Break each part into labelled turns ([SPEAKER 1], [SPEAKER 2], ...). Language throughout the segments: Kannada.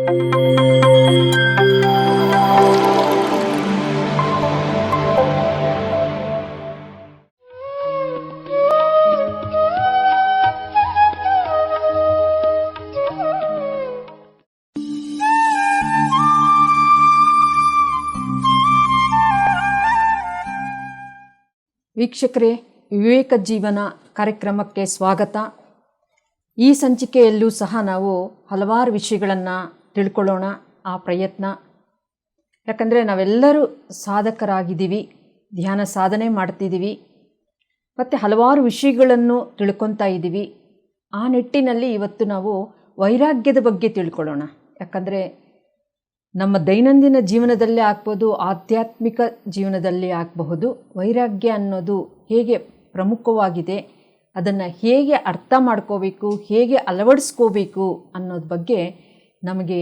[SPEAKER 1] ವೀಕ್ಷಕರೇ, ವಿವೇಕ ಜೀವನ ಕಾರ್ಯಕ್ರಮಕ್ಕೆ ಸ್ವಾಗತ. ಈ ಸಂಚಿಕೆಯಲ್ಲೂ ಸಹ ನಾವು ಹಲವಾರು ವಿಷಯಗಳನ್ನು ತಿಳ್ಕೊಳ್ಳೋಣ ಆ ಪ್ರಯತ್ನ. ಯಾಕಂದರೆ ನಾವೆಲ್ಲರೂ ಸಾಧಕರಾಗಿದ್ದೀವಿ, ಧ್ಯಾನ ಸಾಧನೆ ಮಾಡ್ತಿದ್ದೀವಿ ಮತ್ತು ಹಲವಾರು ವಿಷಯಗಳನ್ನು ತಿಳ್ಕೊತಾ ಇದ್ದೀವಿ. ಆ ನಿಟ್ಟಿನಲ್ಲಿ ಇವತ್ತು ನಾವು ವೈರಾಗ್ಯದ ಬಗ್ಗೆ ತಿಳ್ಕೊಳ್ಳೋಣ. ಯಾಕಂದರೆ ನಮ್ಮ ದೈನಂದಿನ ಜೀವನದಲ್ಲೇ ಆಗ್ಬೋದು, ಆಧ್ಯಾತ್ಮಿಕ ಜೀವನದಲ್ಲಿ ಆಗಬಹುದು. ವೈರಾಗ್ಯ ಅನ್ನೋದು ಹೇಗೆ ಪ್ರಮುಖವಾಗಿದೆ, ಅದನ್ನು ಹೇಗೆ ಅರ್ಥ ಮಾಡ್ಕೋಬೇಕು, ಹೇಗೆ ಅಳವಡಿಸ್ಕೋಬೇಕು ಅನ್ನೋದ್ರ ಬಗ್ಗೆ ನಮಗೆ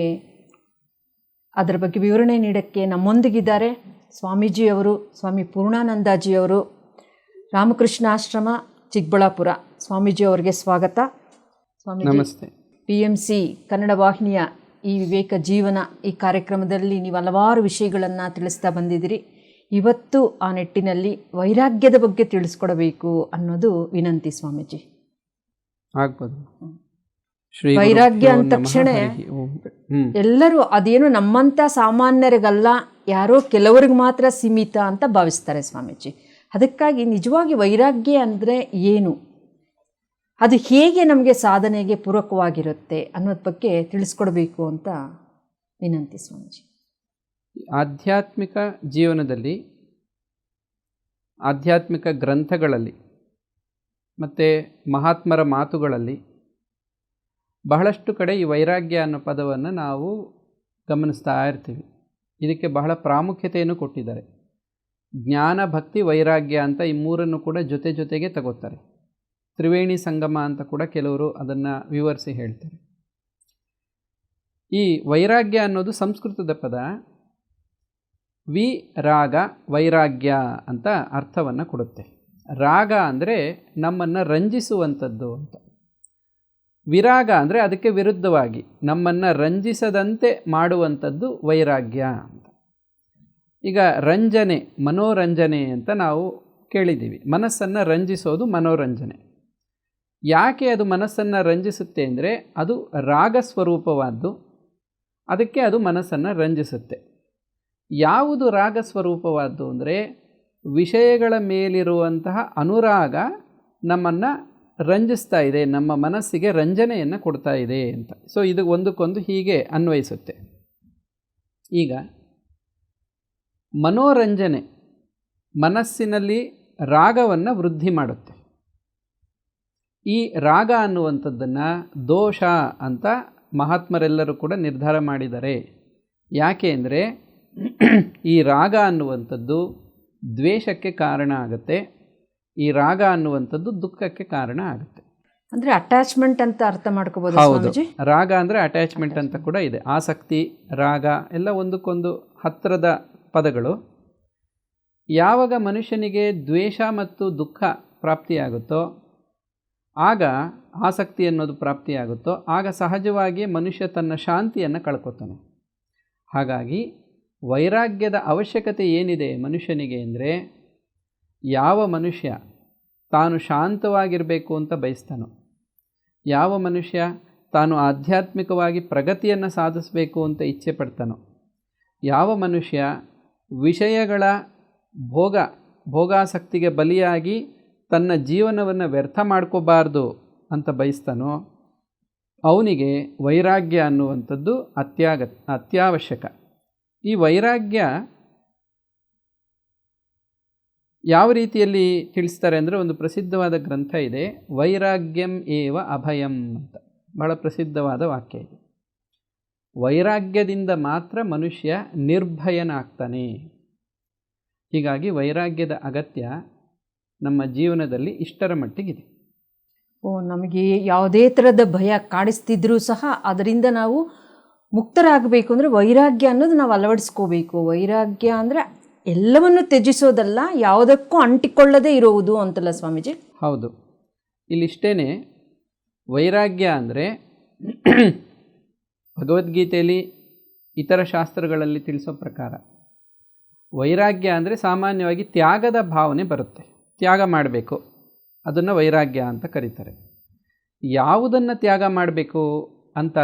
[SPEAKER 1] ಅದರ ಬಗ್ಗೆ ವಿವರಣೆ ನೀಡೋಕ್ಕೆ ನಮ್ಮೊಂದಿಗಿದ್ದಾರೆ ಸ್ವಾಮೀಜಿಯವರು, ಸ್ವಾಮಿ ಪೂರ್ಣಾನಂದಜಿಯವರು, ರಾಮಕೃಷ್ಣಾಶ್ರಮ ಚಿಕ್ಕಬಳ್ಳಾಪುರ. ಸ್ವಾಮೀಜಿಯವರಿಗೆ ಸ್ವಾಗತ. ಸ್ವಾಮೀಜಿ
[SPEAKER 2] ನಮಸ್ತೆ.
[SPEAKER 1] PMC ಕನ್ನಡ ವಾಹಿನಿಯ ಈ ವಿವೇಕ ಜೀವನ ಈ ಕಾರ್ಯಕ್ರಮದಲ್ಲಿ ನೀವು ಹಲವಾರು ವಿಷಯಗಳನ್ನು ತಿಳಿಸ್ತಾ ಬಂದಿದ್ದೀರಿ. ಇವತ್ತು ಆ ನಿಟ್ಟಿನಲ್ಲಿ ವೈರಾಗ್ಯದ ಬಗ್ಗೆ ತಿಳಿಸ್ಕೊಡಬೇಕು ಅನ್ನೋದು ವಿನಂತಿ ಸ್ವಾಮೀಜಿ.
[SPEAKER 2] ಆಗ್ಬೋದು.
[SPEAKER 1] ವೈರಾಗ್ಯ ಅಂದ ತಕ್ಷಣ ಎಲ್ಲರೂ ಅದೇನು ನಮ್ಮಂಥ ಸಾಮಾನ್ಯರಿಗಲ್ಲ, ಯಾರೋ ಕೆಲವರಿಗೆ ಮಾತ್ರ ಸೀಮಿತ ಅಂತ ಭಾವಿಸ್ತಾರೆ ಸ್ವಾಮೀಜಿ. ಅದಕ್ಕಾಗಿ ನಿಜವಾಗಿ ವೈರಾಗ್ಯ ಅಂದರೆ ಏನು, ಅದು ಹೇಗೆ ನಮಗೆ ಸಾಧನೆಗೆ ಪೂರಕವಾಗಿರುತ್ತೆ ಅನ್ನೋದ್ರ ಬಗ್ಗೆ ತಿಳಿಸ್ಕೊಡ್ಬೇಕು ಅಂತ ವಿನಂತಿ ಸ್ವಾಮೀಜಿ.
[SPEAKER 2] ಆಧ್ಯಾತ್ಮಿಕ ಜೀವನದಲ್ಲಿ, ಆಧ್ಯಾತ್ಮಿಕ ಗ್ರಂಥಗಳಲ್ಲಿ ಮತ್ತು ಮಹಾತ್ಮರ ಮಾತುಗಳಲ್ಲಿ ಬಹಳಷ್ಟು ಕಡೆ ಈ ವೈರಾಗ್ಯ ಅನ್ನೋ ಪದವನ್ನು ನಾವು ಗಮನಿಸ್ತಾ ಇರ್ತೀವಿ. ಇದಕ್ಕೆ ಬಹಳ ಪ್ರಾಮುಖ್ಯತೆಯನ್ನು ಕೊಟ್ಟಿದ್ದಾರೆ. ಜ್ಞಾನ, ಭಕ್ತಿ, ವೈರಾಗ್ಯ ಅಂತ ಈ ಮೂರನ್ನು ಕೂಡ ಜೊತೆಗೆ ತಗೋತಾರೆ. ತ್ರಿವೇಣಿ ಸಂಗಮ ಅಂತ ಕೂಡ ಕೆಲವರು ಅದನ್ನು ವಿವರಿಸಿ ಹೇಳ್ತಾರೆ. ಈ ವೈರಾಗ್ಯ ಅನ್ನೋದು ಸಂಸ್ಕೃತದ ಪದ. ರಾಗ ವೈರಾಗ್ಯ ಅಂತ ಅರ್ಥವನ್ನು ಕೊಡುತ್ತೆ. ರಾಗ ಅಂದರೆ ನಮ್ಮನ್ನು ರಂಜಿಸುವಂಥದ್ದು ಅಂತ. ವಿರಾಗ ಅಂದರೆ ಅದಕ್ಕೆ ವಿರುದ್ಧವಾಗಿ ನಮ್ಮನ್ನು ರಂಜಿಸದಂತೆ ಮಾಡುವಂಥದ್ದು ವೈರಾಗ್ಯ ಅಂತ. ಈಗ ರಂಜನೆ, ಮನೋರಂಜನೆ ಅಂತ ನಾವು ಕೇಳಿದ್ದೀವಿ. ಮನಸ್ಸನ್ನು ರಂಜಿಸೋದು ಮನೋರಂಜನೆ. ಯಾಕೆ ಅದು ಮನಸ್ಸನ್ನು ರಂಜಿಸುತ್ತೆ ಅಂದರೆ ಅದು ರಾಗ ಸ್ವರೂಪವಾದ್ದು, ಅದಕ್ಕೆ ಅದು ಮನಸ್ಸನ್ನು ರಂಜಿಸುತ್ತೆ. ಯಾವುದು ರಾಗ ಸ್ವರೂಪವಾದ್ದು ಅಂದರೆ ವಿಷಯಗಳ ಮೇಲಿರುವಂತಹ ಅನುರಾಗ ನಮ್ಮನ್ನು ರಂಜಿಸ್ತಾ ಇದೆ, ನಮ್ಮ ಮನಸ್ಸಿಗೆ ರಂಜನೆಯನ್ನು ಕೊಡ್ತಾ ಇದೆ ಅಂತ. ಸೊ ಇದು ಒಂದಕ್ಕೊಂದು ಹೀಗೆ ಅನ್ವಯಿಸುತ್ತೆ. ಈಗ ಮನೋರಂಜನೆ ಮನಸ್ಸಿನಲ್ಲಿ ರಾಗವನ್ನು ವೃದ್ಧಿ ಮಾಡುತ್ತೆ. ಈ ರಾಗ ಅನ್ನುವಂಥದ್ದನ್ನು ದೋಷ ಅಂತ ಮಹಾತ್ಮರೆಲ್ಲರೂ ಕೂಡ ನಿರ್ಧಾರ ಮಾಡಿದ್ದಾರೆ. ಯಾಕೆ ಅಂದರೆ ಈ ರಾಗ ಅನ್ನುವಂಥದ್ದು ದ್ವೇಷಕ್ಕೆ ಕಾರಣ ಆಗುತ್ತೆ, ಈ ರಾಗ ಅನ್ನುವಂಥದ್ದು ದುಃಖಕ್ಕೆ ಕಾರಣ ಆಗುತ್ತೆ.
[SPEAKER 1] ಅಂದರೆ ಅಟ್ಯಾಚ್ಮೆಂಟ್ ಅಂತ ಅರ್ಥ ಮಾಡ್ಕೋಬೋದು.
[SPEAKER 2] ಹೌದು, ರಾಗ ಅಂದರೆ ಅಟ್ಯಾಚ್ಮೆಂಟ್ ಅಂತ ಕೂಡ ಇದೆ. ಆಸಕ್ತಿ, ರಾಗ ಎಲ್ಲ ಒಂದಕ್ಕೊಂದು ಹತ್ತಿರದ ಪದಗಳು. ಯಾವಾಗ ಮನುಷ್ಯನಿಗೆ ದ್ವೇಷ ಮತ್ತು ದುಃಖ ಪ್ರಾಪ್ತಿಯಾಗುತ್ತೋ, ಆಗ ಆಸಕ್ತಿ ಅನ್ನೋದು ಪ್ರಾಪ್ತಿಯಾಗುತ್ತೋ, ಆಗ ಸಹಜವಾಗಿ ಮನುಷ್ಯ ತನ್ನ ಶಾಂತಿಯನ್ನು ಕಳ್ಕೊತಾನೆ. ಹಾಗಾಗಿ ವೈರಾಗ್ಯದ ಅವಶ್ಯಕತೆ ಏನಿದೆ ಮನುಷ್ಯನಿಗೆ ಅಂದರೆ, ಯಾವ ಮನುಷ್ಯ ತಾನು ಶಾಂತವಾಗಿರಬೇಕು ಅಂತ ಬಯಸ್ತಾನೋ, ಯಾವ ಮನುಷ್ಯ ತಾನು ಆಧ್ಯಾತ್ಮಿಕವಾಗಿ ಪ್ರಗತಿಯನ್ನು ಸಾಧಿಸಬೇಕು ಅಂತ ಇಚ್ಛೆ ಪಡ್ತಾನೋ, ಯಾವ ಮನುಷ್ಯ ವಿಷಯಗಳ ಭೋಗಾಸಕ್ತಿಗೆ ಬಲಿಯಾಗಿ ತನ್ನ ಜೀವನವನ್ನು ವ್ಯರ್ಥ ಮಾಡ್ಕೋಬಾರ್ದು ಅಂತ ಬಯಸ್ತಾನೋ, ಅವನಿಗೆ ವೈರಾಗ್ಯ ಅನ್ನುವಂಥದ್ದು ಅತ್ಯವಶ್ಯಕ. ಈ ವೈರಾಗ್ಯ ಯಾವ ರೀತಿಯಲ್ಲಿ ತಿಳಿಸ್ತಾರೆ ಅಂದರೆ, ಒಂದು ಪ್ರಸಿದ್ಧವಾದ ಗ್ರಂಥ ಇದೆ, ವೈರಾಗ್ಯಂ ಏವ ಅಭಯಂ ಅಂತ. ಬಹಳ ಪ್ರಸಿದ್ಧವಾದ ವಾಕ್ಯ ಇದೆ. ವೈರಾಗ್ಯದಿಂದ ಮಾತ್ರ ಮನುಷ್ಯ ನಿರ್ಭಯನಾಗ್ತಾನೆ. ಹೀಗಾಗಿ ವೈರಾಗ್ಯದ ಅಗತ್ಯ ನಮ್ಮ ಜೀವನದಲ್ಲಿ ಇಷ್ಟರ ಮಟ್ಟಿಗಿದೆ.
[SPEAKER 1] ನಮಗೆ ಯಾವುದೇ ಥರದ ಭಯ ಕಾಡಿಸ್ತಿದ್ರೂ ಸಹ ಅದರಿಂದ ನಾವು ಮುಕ್ತರಾಗಬೇಕು ಅಂದರೆ ವೈರಾಗ್ಯ ಅನ್ನೋದು ನಾವು ಅಳವಡಿಸ್ಕೋಬೇಕು. ವೈರಾಗ್ಯ ಅಂದರೆ ಎಲ್ಲವನ್ನು ತ್ಯಜಿಸೋದಲ್ಲ, ಯಾವುದಕ್ಕೂ ಅಂಟಿಕೊಳ್ಳದೇ ಇರುವುದು ಅಂತಲ್ಲ ಸ್ವಾಮೀಜಿ?
[SPEAKER 2] ಹೌದು, ಇಲ್ಲಿಷ್ಟೇ. ವೈರಾಗ್ಯ ಅಂದರೆ ಭಗವದ್ಗೀತೆಯಲ್ಲಿ ಇತರ ಶಾಸ್ತ್ರಗಳಲ್ಲಿ ತಿಳಿಸೋ ಪ್ರಕಾರ ವೈರಾಗ್ಯ ಅಂದರೆ ಸಾಮಾನ್ಯವಾಗಿ ತ್ಯಾಗದ ಭಾವನೆ ಬರುತ್ತೆ. ತ್ಯಾಗ ಮಾಡಬೇಕು, ಅದನ್ನು ವೈರಾಗ್ಯ ಅಂತ ಕರೀತಾರೆ. ಯಾವುದನ್ನು ತ್ಯಾಗ ಮಾಡಬೇಕು ಅಂತ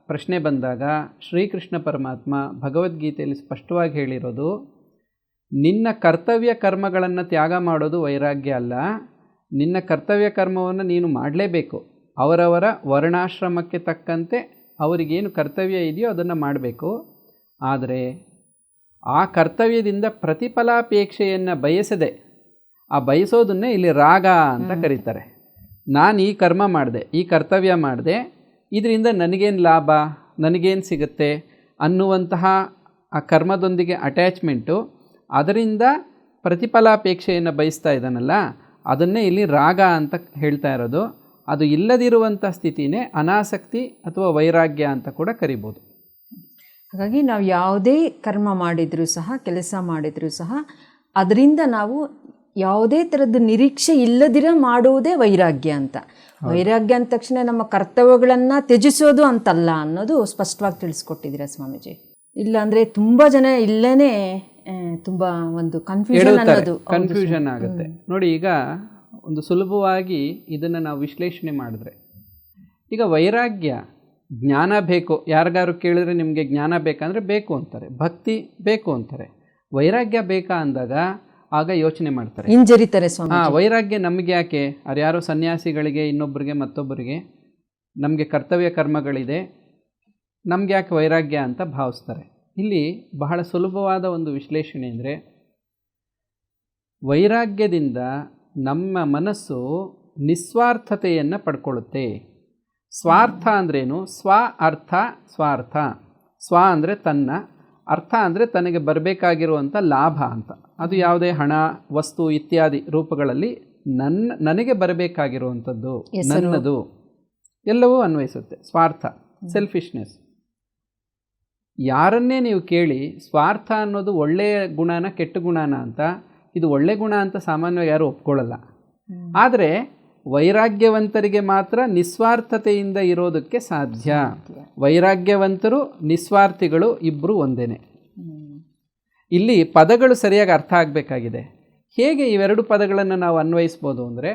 [SPEAKER 2] ಪ್ರಶ್ನೆ ಬಂದಾಗ ಶ್ರೀಕೃಷ್ಣ ಪರಮಾತ್ಮ ಭಗವದ್ಗೀತೆಯಲ್ಲಿ ಸ್ಪಷ್ಟವಾಗಿ ಹೇಳಿರೋದು, ನಿನ್ನ ಕರ್ತವ್ಯ ಕರ್ಮಗಳನ್ನು ತ್ಯಾಗ ಮಾಡೋದು ವೈರಾಗ್ಯ ಅಲ್ಲ. ನಿನ್ನ ಕರ್ತವ್ಯ ಕರ್ಮವನ್ನು ನೀನು ಮಾಡಲೇಬೇಕು. ಅವರವರ ವರ್ಣಾಶ್ರಮಕ್ಕೆ ತಕ್ಕಂತೆ ಅವರಿಗೇನು ಕರ್ತವ್ಯ ಇದೆಯೋ ಅದನ್ನು ಮಾಡಬೇಕು. ಆದರೆ ಆ ಕರ್ತವ್ಯದಿಂದ ಪ್ರತಿಫಲಾಪೇಕ್ಷೆಯನ್ನು ಬಯಸದೆ, ಆ ಬಯಸೋದನ್ನೇ ಇಲ್ಲಿ ರಾಗ ಅಂತ ಕರೀತಾರೆ. ನಾನು ಈ ಕರ್ಮ ಮಾಡಿದೆ, ಈ ಕರ್ತವ್ಯ ಮಾಡಿದೆ, ಇದರಿಂದ ನನಗೇನು ಲಾಭ, ನನಗೇನು ಸಿಗುತ್ತೆ ಅನ್ನುವಂತಹ ಆ ಕರ್ಮದೊಂದಿಗೆ ಅಟ್ಯಾಚ್ಮೆಂಟು, ಅದರಿಂದ ಪ್ರತಿಫಲಾಪೇಕ್ಷೆಯನ್ನು ಬಯಸ್ತಾ ಇದ್ದಾನಲ್ಲ, ಅದನ್ನೇ ಇಲ್ಲಿ ರಾಗ ಅಂತ ಹೇಳ್ತಾ ಇರೋದು. ಅದು ಇಲ್ಲದಿರುವಂಥ ಸ್ಥಿತಿನೇ ಅನಾಸಕ್ತಿ ಅಥವಾ ವೈರಾಗ್ಯ ಅಂತ ಕೂಡ ಕರಿಬೋದು.
[SPEAKER 1] ಹಾಗಾಗಿ ನಾವು ಯಾವುದೇ ಕರ್ಮ ಮಾಡಿದರೂ ಸಹ, ಕೆಲಸ ಮಾಡಿದರೂ ಸಹ, ಅದರಿಂದ ನಾವು ಯಾವುದೇ ಥರದ ನಿರೀಕ್ಷೆ ಇಲ್ಲದಿರ ಮಾಡುವುದೇ ವೈರಾಗ್ಯ ಅಂತ. ವೈರಾಗ್ಯ ಅಂದ ತಕ್ಷಣ ನಮ್ಮ ಕರ್ತವ್ಯಗಳನ್ನು ತ್ಯಜಿಸೋದು ಅಂತಲ್ಲ ಅನ್ನೋದು ಸ್ಪಷ್ಟವಾಗಿ ತಿಳಿಸ್ಕೊಟ್ಟಿದ್ದೀರಾ ಸ್ವಾಮೀಜಿ. ಇಲ್ಲ ಅಂದರೆ ತುಂಬ ಜನ ಇಲ್ಲೇ ತುಂಬ ಒಂದು
[SPEAKER 2] ಕನ್ಫ್ಯೂಷನ್ ಆಗುತ್ತೆ ನೋಡಿ. ಈಗ ಒಂದು ಸುಲಭವಾಗಿ ಇದನ್ನು ನಾವು ವಿಶ್ಲೇಷಣೆ ಮಾಡಿದ್ರೆ, ಈಗ ವೈರಾಗ್ಯ ಜ್ಞಾನ ಬೇಕು. ಯಾರಿಗಾರು ಕೇಳಿದ್ರೆ ನಿಮಗೆ ಜ್ಞಾನ ಬೇಕಂದರೆ ಬೇಕು ಅಂತಾರೆ, ಭಕ್ತಿ ಬೇಕು ಅಂತಾರೆ. ವೈರಾಗ್ಯ ಬೇಕಾ ಅಂದಾಗ ಆಗ ಯೋಚನೆ ಮಾಡ್ತಾರೆ,
[SPEAKER 1] ಹಿಂಜರಿತಾರೆ.
[SPEAKER 2] ವೈರಾಗ್ಯ ನಮಗೆ ಯಾಕೆ? ಅದು ಯಾರೋ ಸನ್ಯಾಸಿಗಳಿಗೆ, ಇನ್ನೊಬ್ಬರಿಗೆ, ಮತ್ತೊಬ್ಬರಿಗೆ ನಮಗೆ ಕರ್ತವ್ಯ ಕರ್ಮಗಳಿದೆ, ನಮ್ಗೆ ಯಾಕೆ ವೈರಾಗ್ಯ ಅಂತ ಭಾವಿಸ್ತಾರೆ. ಇಲ್ಲಿ ಬಹಳ ಸುಲಭವಾದ ಒಂದು ವಿಶ್ಲೇಷಣೆ ಅಂದರೆ, ವೈರಾಗ್ಯದಿಂದ ನಮ್ಮ ಮನಸ್ಸು ನಿಸ್ವಾರ್ಥತೆಯನ್ನು ಪಡ್ಕೊಳ್ಳುತ್ತೆ. ಸ್ವಾರ್ಥ ಅಂದ್ರೇನು? ಸ್ವ ಅರ್ಥ, ಸ್ವಾರ್ಥ. ಸ್ವ ಅಂದರೆ ತನ್ನ, ಅರ್ಥ ಅಂದರೆ ತನಗೆ ಬರಬೇಕಾಗಿರುವಂಥ ಲಾಭ ಅಂತ. ಅದು ಯಾವುದೇ ಹಣ, ವಸ್ತು ಇತ್ಯಾದಿ ರೂಪಗಳಲ್ಲಿ ನನಗೆ ಬರಬೇಕಾಗಿರುವಂಥದ್ದು, ನನ್ನದು, ಎಲ್ಲವೂ ಅನ್ವಯಿಸುತ್ತೆ. ಸ್ವಾರ್ಥ, ಸೆಲ್ಫಿಶ್ನೆಸ್. ಯಾರನ್ನೇ ನೀವು ಕೇಳಿ ಸ್ವಾರ್ಥ ಅನ್ನೋದು ಒಳ್ಳೆಯ ಗುಣನ ಕೆಟ್ಟ ಗುಣನ ಅಂತ, ಇದು ಒಳ್ಳೆ ಗುಣ ಅಂತ ಸಾಮಾನ್ಯವಾಗಿ ಯಾರು ಒಪ್ಕೊಳ್ಳಲ್ಲ. ಆದರೆ ವೈರಾಗ್ಯವಂತರಿಗೆ ಮಾತ್ರ ನಿಸ್ವಾರ್ಥತೆಯಿಂದ ಇರೋದಕ್ಕೆ ಸಾಧ್ಯ. ವೈರಾಗ್ಯವಂತರು, ನಿಸ್ವಾರ್ಥಿಗಳು ಇಬ್ಬರು ಒಂದೇನೆ. ಇಲ್ಲಿ ಪದಗಳು ಸರಿಯಾಗಿ ಅರ್ಥ ಆಗಬೇಕಾಗಿದೆ. ಹೇಗೆ ಇವೆರಡು ಪದಗಳನ್ನು ನಾವು ಅನ್ವಯಿಸ್ಬೋದು ಅಂದರೆ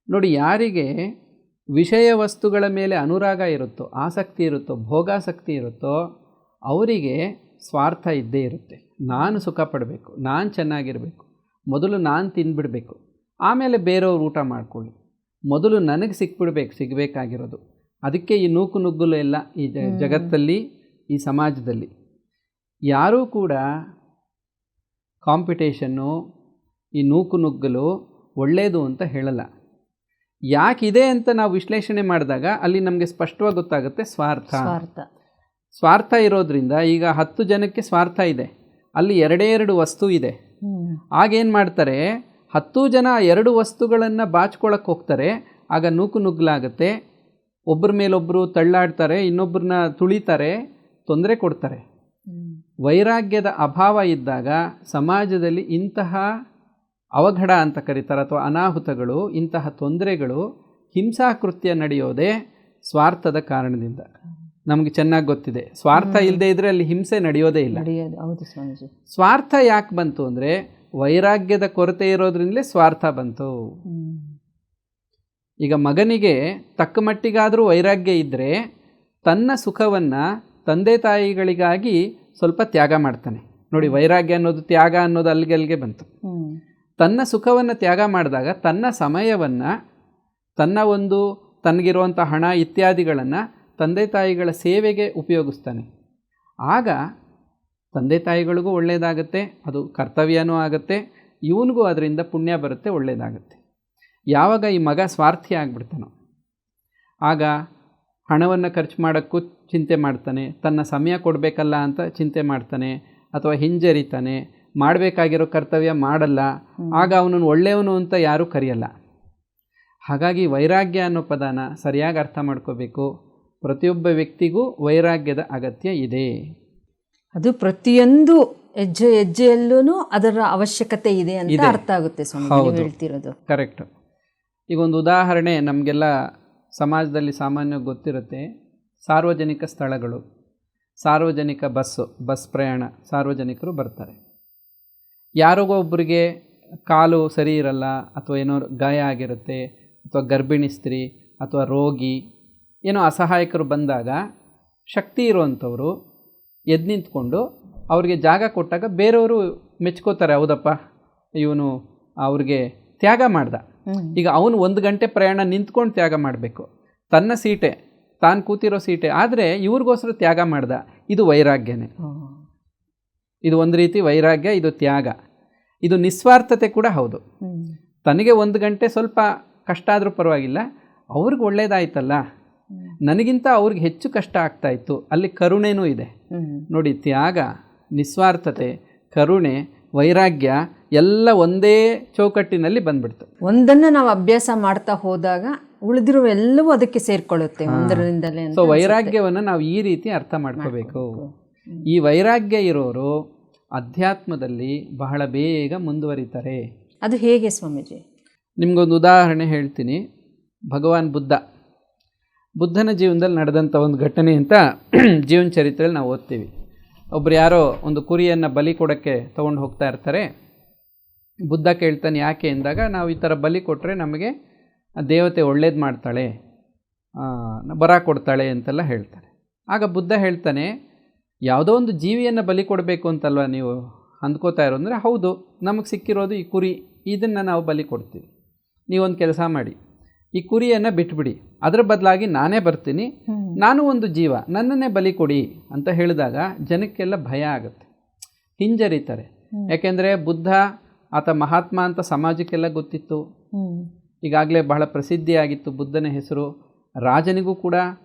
[SPEAKER 2] ನೋಡಿ, ಯಾರಿಗೆ ವಿಷಯ ವಸ್ತುಗಳ ಮೇಲೆ ಅನುರಾಗ ಇರುತ್ತೋ, ಆಸಕ್ತಿ ಇರುತ್ತೋ, ಭೋಗಾಸಕ್ತಿ ಇರುತ್ತೋ, ಅವರಿಗೆ ಸ್ವಾರ್ಥ ಇದ್ದೇ ಇರುತ್ತೆ. ನಾನು ಸುಖ ಪಡಬೇಕು, ನಾನು ಚೆನ್ನಾಗಿರಬೇಕು, ಮೊದಲು ನಾನು ತಿಂದುಬಿಡಬೇಕು, ಆಮೇಲೆ ಬೇರೆಯವ್ರು ಊಟ ಮಾಡ್ಕೊಳ್ಳಿ, ಮೊದಲು ನನಗೆ ಸಿಗಬೇಕಾಗಿರೋದು. ಅದಕ್ಕೆ ಈ ನೂಕು ನುಗ್ಗಲು ಎಲ್ಲ ಈ ಜಗತ್ತಲ್ಲಿ, ಈ ಸಮಾಜದಲ್ಲಿ ಯಾರೂ ಕೂಡ ಕಾಂಪಿಟೇಷನ್ನು, ಈ ನೂಕು ನುಗ್ಗಲು ಒಳ್ಳೆಯದು ಅಂತ ಹೇಳಲ್ಲ. ಯಾಕಿದೆ ಅಂತ ನಾವು ವಿಶ್ಲೇಷಣೆ ಮಾಡಿದಾಗ ಅಲ್ಲಿ ನಮಗೆ ಸ್ಪಷ್ಟವಾಗಿ ಗೊತ್ತಾಗುತ್ತೆ, ಸ್ವಾರ್ಥ ಇರೋದ್ರಿಂದ. ಈಗ 10 ಜನಕ್ಕೆ ಸ್ವಾರ್ಥ ಇದೆ, ಅಲ್ಲಿ 2 ವಸ್ತು ಇದೆ. ಆಗೇನು ಮಾಡ್ತಾರೆ, 10 ಜನ 2 ವಸ್ತುಗಳನ್ನು ಬಾಚ್ಕೊಳ್ಳೋಕೆ ಹೋಗ್ತಾರೆ. ಆಗ ನೂಕು ನುಗ್ಗಲಾಗುತ್ತೆ, ಒಬ್ಬರ ಮೇಲೊಬ್ಬರು ತಳ್ಳಾಡ್ತಾರೆ, ಇನ್ನೊಬ್ಬರನ್ನ ತುಳಿತಾರೆ, ತೊಂದರೆ ಕೊಡ್ತಾರೆ. ವೈರಾಗ್ಯದ ಅಭಾವ ಇದ್ದಾಗ ಸಮಾಜದಲ್ಲಿ ಇಂತಹ ಅವಘಡ ಅಂತ ಕರೀತಾರೆ, ಅಥವಾ ಅನಾಹುತಗಳು, ಇಂತಹ ತೊಂದರೆಗಳು, ಹಿಂಸಾಕೃತ್ಯ ನಡೆಯೋದೇ ಸ್ವಾರ್ಥದ ಕಾರಣದಿಂದ. ನಮಗೆ ಚೆನ್ನಾಗಿ ಗೊತ್ತಿದೆ, ಸ್ವಾರ್ಥ ಇಲ್ಲದೆ ಇದ್ದರೆ ಅಲ್ಲಿ ಹಿಂಸೆ ನಡೆಯೋದೇ ಇಲ್ಲ. ಸ್ವಾರ್ಥ ಯಾಕೆ ಬಂತು ಅಂದರೆ ವೈರಾಗ್ಯದ ಕೊರತೆ ಇರೋದ್ರಿಂದಲೇ ಸ್ವಾರ್ಥ ಬಂತು. ಈಗ ಮಗನಿಗೆ ತಕ್ಕ ಮಟ್ಟಿಗಾದರೂ ವೈರಾಗ್ಯ ಇದ್ದರೆ ತನ್ನ ಸುಖವನ್ನು ತಂದೆ ತಾಯಿಗಳಿಗಾಗಿ ಸ್ವಲ್ಪ ತ್ಯಾಗ ಮಾಡ್ತಾನೆ. ನೋಡಿ, ವೈರಾಗ್ಯ ಅನ್ನೋದು, ತ್ಯಾಗ ಅನ್ನೋದು ಅಲ್ಲಿಗೆ ಬಂತು. ತನ್ನ ಸುಖವನ್ನು ತ್ಯಾಗ ಮಾಡಿದಾಗ ತನ್ನ ಸಮಯವನ್ನು, ತನಗಿರುವಂಥ ಹಣ ಇತ್ಯಾದಿಗಳನ್ನು ತಂದೆ ತಾಯಿಗಳ ಸೇವೆಗೆ ಉಪಯೋಗಿಸ್ತಾನೆ. ಆಗ ತಂದೆ ತಾಯಿಗಳಿಗೂ ಒಳ್ಳೆಯದಾಗುತ್ತೆ, ಅದು ಕರ್ತವ್ಯನೂ ಆಗುತ್ತೆ, ಇವನಿಗೂ ಅದರಿಂದ ಪುಣ್ಯ ಬರುತ್ತೆ, ಒಳ್ಳೆಯದಾಗುತ್ತೆ. ಯಾವಾಗ ಈ ಮಗ ಸ್ವಾರ್ಥಿ ಆಗಿಬಿಡ್ತಾನೋ ಆಗ ಹಣವನ್ನು ಖರ್ಚು ಮಾಡೋಕ್ಕೂ ಚಿಂತೆ ಮಾಡ್ತಾನೆ, ತನ್ನ ಸಮಯ ಕೊಡಬೇಕಲ್ಲ ಅಂತ ಚಿಂತೆ ಮಾಡ್ತಾನೆ, ಅಥವಾ ಹಿಂಜರಿತಾನೆ, ಮಾಡಬೇಕಾಗಿರೋ ಕರ್ತವ್ಯ ಮಾಡಲ್ಲ. ಆಗ ಅವನನ್ನು ಒಳ್ಳೆಯವನು ಅಂತ ಯಾರೂ ಕರೆಯಲ್ಲ. ಹಾಗಾಗಿ ವೈರಾಗ್ಯ ಅನ್ನೋ ಪದನ ಸರಿಯಾಗಿ ಅರ್ಥ ಮಾಡ್ಕೋಬೇಕು. ಪ್ರತಿಯೊಬ್ಬ ವ್ಯಕ್ತಿಗೂ ವೈರಾಗ್ಯದ ಅಗತ್ಯ ಇದೆ.
[SPEAKER 1] ಅದು ಪ್ರತಿಯೊಂದು ಹೆಜ್ಜೆಯಲ್ಲೂ ಅದರ ಅವಶ್ಯಕತೆ ಇದೆ ಅಂತ ಅರ್ಥ ಆಗುತ್ತೆ ಸ್ವಾಮಿ ಹೇಳ್ತಿರೋದು.
[SPEAKER 2] ಕರೆಕ್ಟ್. ಈಗ ಒಂದು ಉದಾಹರಣೆ ನಮಗೆಲ್ಲ ಸಮಾಜದಲ್ಲಿ ಸಾಮಾನ್ಯವಾಗಿ ಗೊತ್ತಿರುತ್ತೆ. ಸಾರ್ವಜನಿಕ ಸ್ಥಳಗಳು, ಸಾರ್ವಜನಿಕ ಬಸ್ ಪ್ರಯಾಣ, ಸಾರ್ವಜನಿಕರು ಬರ್ತಾರೆ. ಯಾರಿಗೋ ಒಬ್ಬರಿಗೆ ಕಾಲು ಸರಿ ಇರಲ್ಲ, ಅಥವಾ ಏನೋ ಗಾಯ ಆಗಿರುತ್ತೆ, ಅಥವಾ ಗರ್ಭಿಣಿ ಸ್ತ್ರೀ ಅಥವಾ ರೋಗಿ ಏನೋ ಅಸಹಾಯಕರು ಬಂದಾಗ ಶಕ್ತಿ ಇರುವಂಥವರು ಎದ್ದು ನಿಂತ್ಕೊಂಡು ಅವ್ರಿಗೆ ಜಾಗ ಕೊಟ್ಟಾಗ ಬೇರೆಯವರು ಮೆಚ್ಕೋತಾರೆ, ಹೌದಪ್ಪ ಇವನು ಅವ್ರಿಗೆ ತ್ಯಾಗ ಮಾಡ್ದ. ಈಗ ಅವನು 1 ಗಂಟೆ ಪ್ರಯಾಣ ನಿಂತ್ಕೊಂಡು ತ್ಯಾಗ ಮಾಡಬೇಕು, ತನ್ನ ಸೀಟೆ, ತಾನು ಕೂತಿರೋ ಸೀಟೆ, ಆದರೆ ಇವ್ರಿಗೋಸ್ಕರ ತ್ಯಾಗ ಮಾಡ್ದ. ಇದು ವೈರಾಗ್ಯನೇ. ಇದು ಒಂದು ರೀತಿ ವೈರಾಗ್ಯ, ಇದು ತ್ಯಾಗ, ಇದು ನಿಸ್ವಾರ್ಥತೆ ಕೂಡ ಹೌದು. ತನಗೆ 1 ಗಂಟೆ ಸ್ವಲ್ಪ ಕಷ್ಟ ಆದರೂ ಪರವಾಗಿಲ್ಲ, ಅವ್ರಿಗೆ ಒಳ್ಳೇದಾಯ್ತಲ್ಲ, ನನಗಿಂತ ಅವ್ರಿಗೆ ಹೆಚ್ಚು ಕಷ್ಟ ಆಗ್ತಾಯಿತ್ತು, ಅಲ್ಲಿ ಕರುಣೆನೂ ಇದೆ ನೋಡಿ. ತ್ಯಾಗ, ನಿಸ್ವಾರ್ಥತೆ, ಕರುಣೆ, ವೈರಾಗ್ಯ ಎಲ್ಲ ಒಂದೇ ಚೌಕಟ್ಟಿನಲ್ಲಿ ಬಂದ್ಬಿಡ್ತು.
[SPEAKER 1] ಒಂದನ್ನು ನಾವು ಅಭ್ಯಾಸ ಮಾಡ್ತಾ ಹೋದಾಗ ಉಳಿದಿರುವ ಎಲ್ಲವೂ ಅದಕ್ಕೆ ಸೇರ್ಕೊಳ್ಳುತ್ತೆ ಒಂದರಿಂದಲೇ.
[SPEAKER 2] ಸೊ ವೈರಾಗ್ಯವನ್ನು ನಾವು ಈ ರೀತಿ ಅರ್ಥ ಮಾಡ್ಕೋಬೇಕು. ಈ ವೈರಾಗ್ಯ ಇರೋರು ಅಧ್ಯಾತ್ಮದಲ್ಲಿ ಬಹಳ ಬೇಗ ಮುಂದುವರಿತಾರೆ.
[SPEAKER 1] ಅದು ಹೇಗೆ ಸ್ವಾಮೀಜಿ?
[SPEAKER 2] ನಿಮಗೊಂದು ಉದಾಹರಣೆ ಹೇಳ್ತೀನಿ. ಭಗವಾನ್ ಬುದ್ಧನ ಜೀವನದಲ್ಲಿ ನಡೆದಂಥ ಒಂದು ಘಟನೆ ಅಂತ ಜೀವನ ಚರಿತ್ರೆಯಲ್ಲಿ ನಾವು ಓದ್ತೀವಿ. ಒಬ್ರು ಯಾರೋ ಒಂದು ಕುರಿಯನ್ನು ಬಲಿ ಕೊಡೋಕ್ಕೆ ತೊಗೊಂಡು ಹೋಗ್ತಾ ಇರ್ತಾರೆ. ಬುದ್ಧ ಕೇಳ್ತಾನೆ ಯಾಕೆ ಎಂದಾಗ, ನಾವು ಈ ಥರ ಬಲಿ ಕೊಟ್ಟರೆ ನಮಗೆ ದೇವತೆ ಒಳ್ಳೇದು ಮಾಡ್ತಾಳೆ, ಬರ ಕೊಡ್ತಾಳೆ ಅಂತೆಲ್ಲ ಹೇಳ್ತಾರೆ. ಆಗ ಬುದ್ಧ ಹೇಳ್ತಾನೆ, ಯಾವುದೋ ಒಂದು ಜೀವಿಯನ್ನು ಬಲಿ ಕೊಡಬೇಕು ಅಂತಲ್ವ ನೀವು ಅಂದ್ಕೋತಾ ಇರೋ ಅಂದರೆ, ಹೌದು, ನಮಗೆ ಸಿಕ್ಕಿರೋದು ಈ ಕುರಿ, ಇದನ್ನು ನಾವು ಬಲಿ ಕೊಡ್ತೀವಿ. ನೀವೊಂದು ಕೆಲಸ ಮಾಡಿ, ಈ ಕುರಿಯನ್ನು ಬಿಟ್ಬಿಡಿ, ಅದರ ಬದಲಾಗಿ ನಾನೇ ಬರ್ತೀನಿ, ನಾನು ಒಂದು ಜೀವ, ನನ್ನನ್ನೇ ಬಲಿ ಕೊಡಿ ಅಂತ ಹೇಳಿದಾಗ ಜನಕ್ಕೆಲ್ಲ ಭಯ ಆಗುತ್ತೆ, ಹಿಂಜರಿತಾರೆ. ಯಾಕೆಂದರೆ ಬುದ್ಧ ಆತ ಮಹಾತ್ಮ ಅಂತ ಸಮಾಜಕ್ಕೆಲ್ಲ ಗೊತ್ತಿತ್ತು, ಈಗಾಗಲೇ ಬಹಳ ಪ್ರಸಿದ್ಧಿಯಾಗಿತ್ತು ಬುದ್ಧನ ಹೆಸರು, ರಾಜನಿಗೂ ಕೂಡ